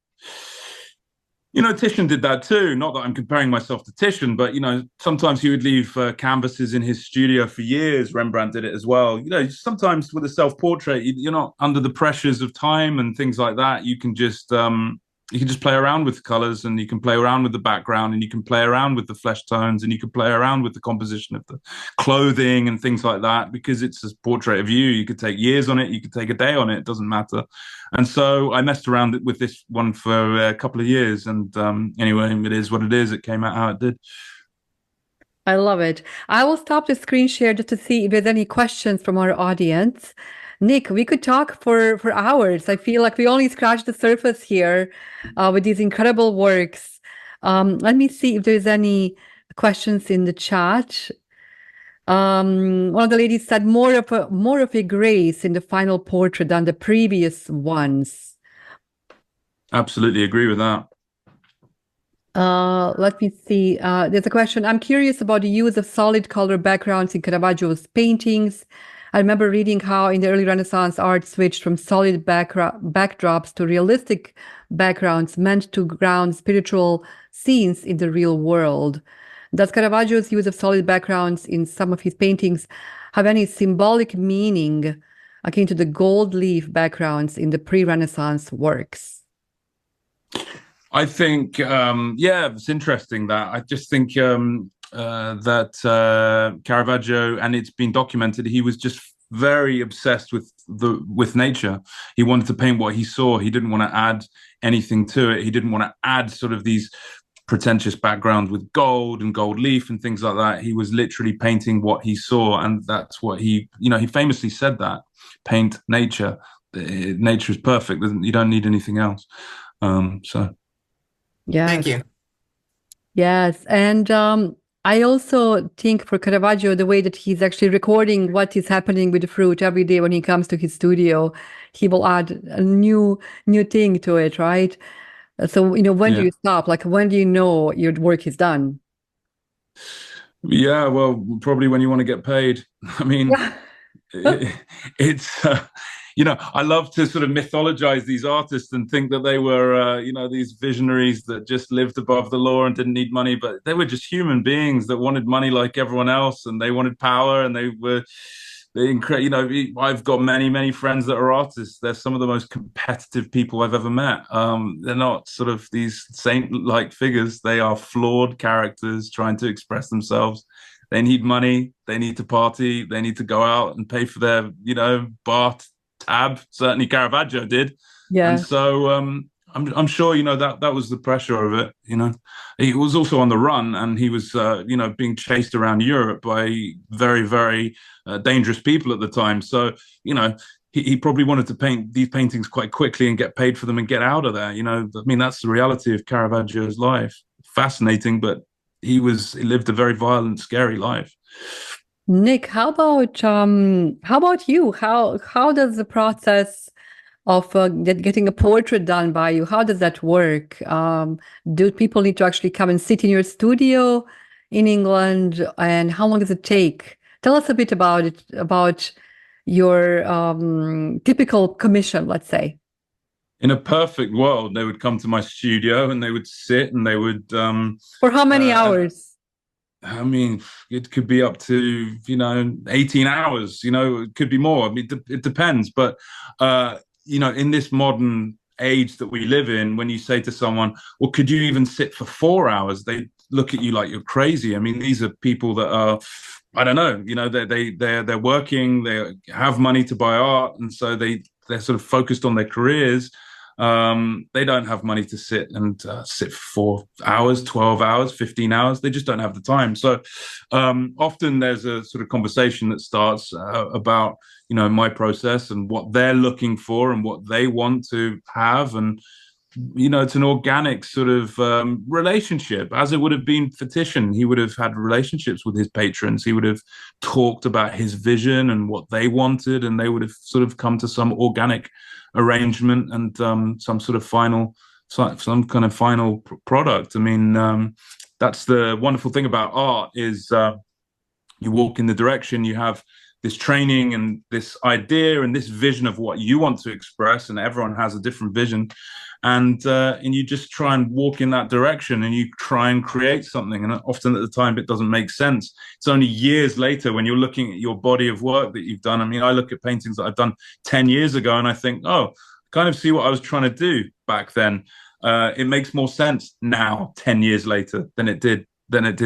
Titian did that too. Not that I'm comparing myself to Titian, but sometimes he would leave canvases in his studio for years. Rembrandt did it as well. Sometimes with a self-portrait, you're not under the pressures of time and things like that. You can just play around with colors, and you can play around with the background, and you can play around with the flesh tones, and you can play around with the composition of the clothing and things like that, because it's a portrait of you. You could take years on it, you could take a day on it, it doesn't matter. And so I messed around with this one for a couple of years, and anyway, it is what it is. It came out how it did. I love it. I will stop the screen share just to see if there's any questions from our audience. Nick, we could talk for hours. I feel like we only scratched the surface here with these incredible works. Let me see if there's any questions in the chat. One of the ladies said more of a grace in the final portrait than the previous ones. Absolutely agree with that. Let me see. There's a question. I'm curious about the use of solid color backgrounds in Caravaggio's paintings. I remember reading how in the early Renaissance art switched from solid backdrops to realistic backgrounds meant to ground spiritual scenes in the real world. Does Caravaggio's use of solid backgrounds in some of his paintings have any symbolic meaning akin to the gold leaf backgrounds in the pre-Renaissance works? I think, yeah, it's interesting that. I just think that Caravaggio, and it's been documented, he was just very obsessed with nature. He wanted to paint what he saw. He didn't want to add anything to it. He didn't want to add sort of these pretentious backgrounds with gold and gold leaf and things like that. He was literally painting what he saw, and that's what he famously said, that paint nature. Nature is perfect. You don't need anything else. So. Yes. Thank you. Yes. And I also think for Caravaggio, the way that he's actually recording what is happening with the fruit every day when he comes to his studio, he will add a new thing to it, right? So, when do you stop? Like, when do you know your work is done? Yeah, well, probably when you want to get paid. I mean, it's I love to sort of mythologize these artists and think that they were these visionaries that just lived above the law and didn't need money, but they were just human beings that wanted money like everyone else, and they wanted power, and I've got many friends that are artists. They're some of the most competitive people I've ever met. They're not sort of these saint-like figures. They are flawed characters trying to express themselves. They need money, they need to party, they need to go out and pay for their bar tab. Certainly Caravaggio did. Yeah. And so I'm sure that was the pressure of it. He was also on the run, and he was being chased around Europe by very, very dangerous people at the time. So he probably wanted to paint these paintings quite quickly and get paid for them and get out of there. I mean, that's the reality of Caravaggio's life. Fascinating, but he lived a very violent, scary life. Nick, how about you? How does the process of getting a portrait done by you, how does that work? Do people need to actually come and sit in your studio in England, and how long does it take? Tell us a bit about it, about your typical commission, let's say. In a perfect world, they would come to my studio and they would sit and they would for how many hours? I mean, it could be up to 18 hours. It could be more. I mean, it depends. But in this modern age that we live in, when you say to someone, well, could you even sit for 4 hours? They look at you like you're crazy. I mean, these are people that are, I don't know, they're working, they have money to buy art, and so they're sort of focused on their careers. They don't have money to sit for 4 hours, 12 hours, 15 hours. They just don't have the time. So often there's a sort of conversation that starts about, my process and what they're looking for and what they want to have. And it's an organic sort of relationship, as it would have been for Titian. He would have had relationships with his patrons. He would have talked about his vision and what they wanted, and they would have sort of come to some organic arrangement and some kind of final product. I mean, that's the wonderful thing about art is you walk in the direction, you have this training and this idea and this vision of what you want to express, and everyone has a different vision. And you just try and walk in that direction, and you try and create something. And often at the time, it doesn't make sense. It's only years later when you're looking at your body of work that you've done. I mean, I look at paintings that I've done 10 years ago, and I think, oh, kind of see what I was trying to do back then. It makes more sense now, 10 years later, than it did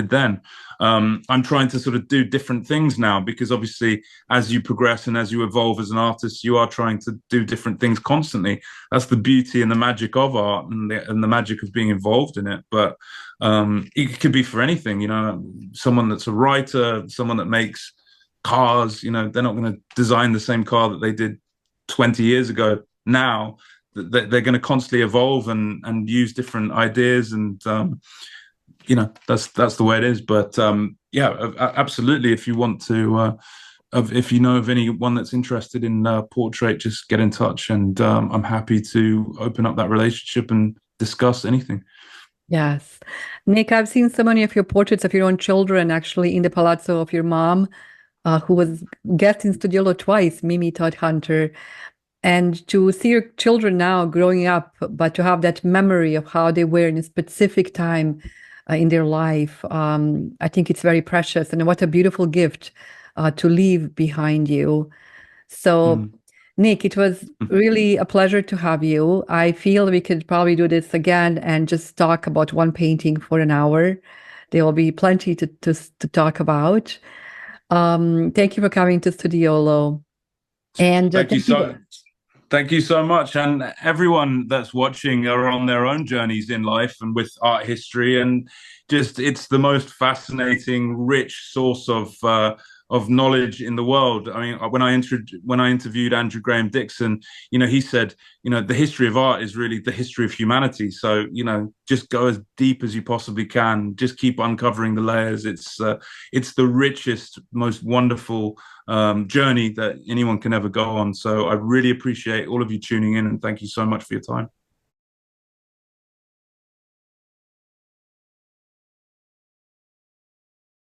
then. I'm trying to sort of do different things now, because obviously as you progress and as you evolve as an artist, you are trying to do different things constantly. That's the beauty and the magic of art, and the magic of being involved in it. But it could be for anything, someone that's a writer, someone that makes cars, they're not going to design the same car that they did 20 years ago. Now they're going to constantly evolve and use different ideas, and that's the way it is. But absolutely, if you want to if you know of anyone that's interested in portrait, just get in touch, and I'm happy to open up that relationship and discuss anything. Yes. Nick, I've seen so many of your portraits of your own children actually in the palazzo of your mom, who was guest in Studiolo twice, Mimi Todhunter. And to see your children now growing up, but to have that memory of how they were in a specific time in their life, I think it's very precious. And what a beautiful gift to leave behind you. So, Nick, it was really a pleasure to have you. I feel we could probably do this again and just talk about one painting for an hour. There will be plenty to talk about. Thank you for coming to Studiolo. And Thank you so much. And everyone that's watching are on their own journeys in life and with art history. And just, it's the most fascinating, rich source of knowledge in the world. I mean, when I interviewed Andrew Graham Dixon, he said, the history of art is really the history of humanity. So, just go as deep as you possibly can. Just keep uncovering the layers. It's the richest, most wonderful journey that anyone can ever go on. So I really appreciate all of you tuning in, and thank you so much for your time.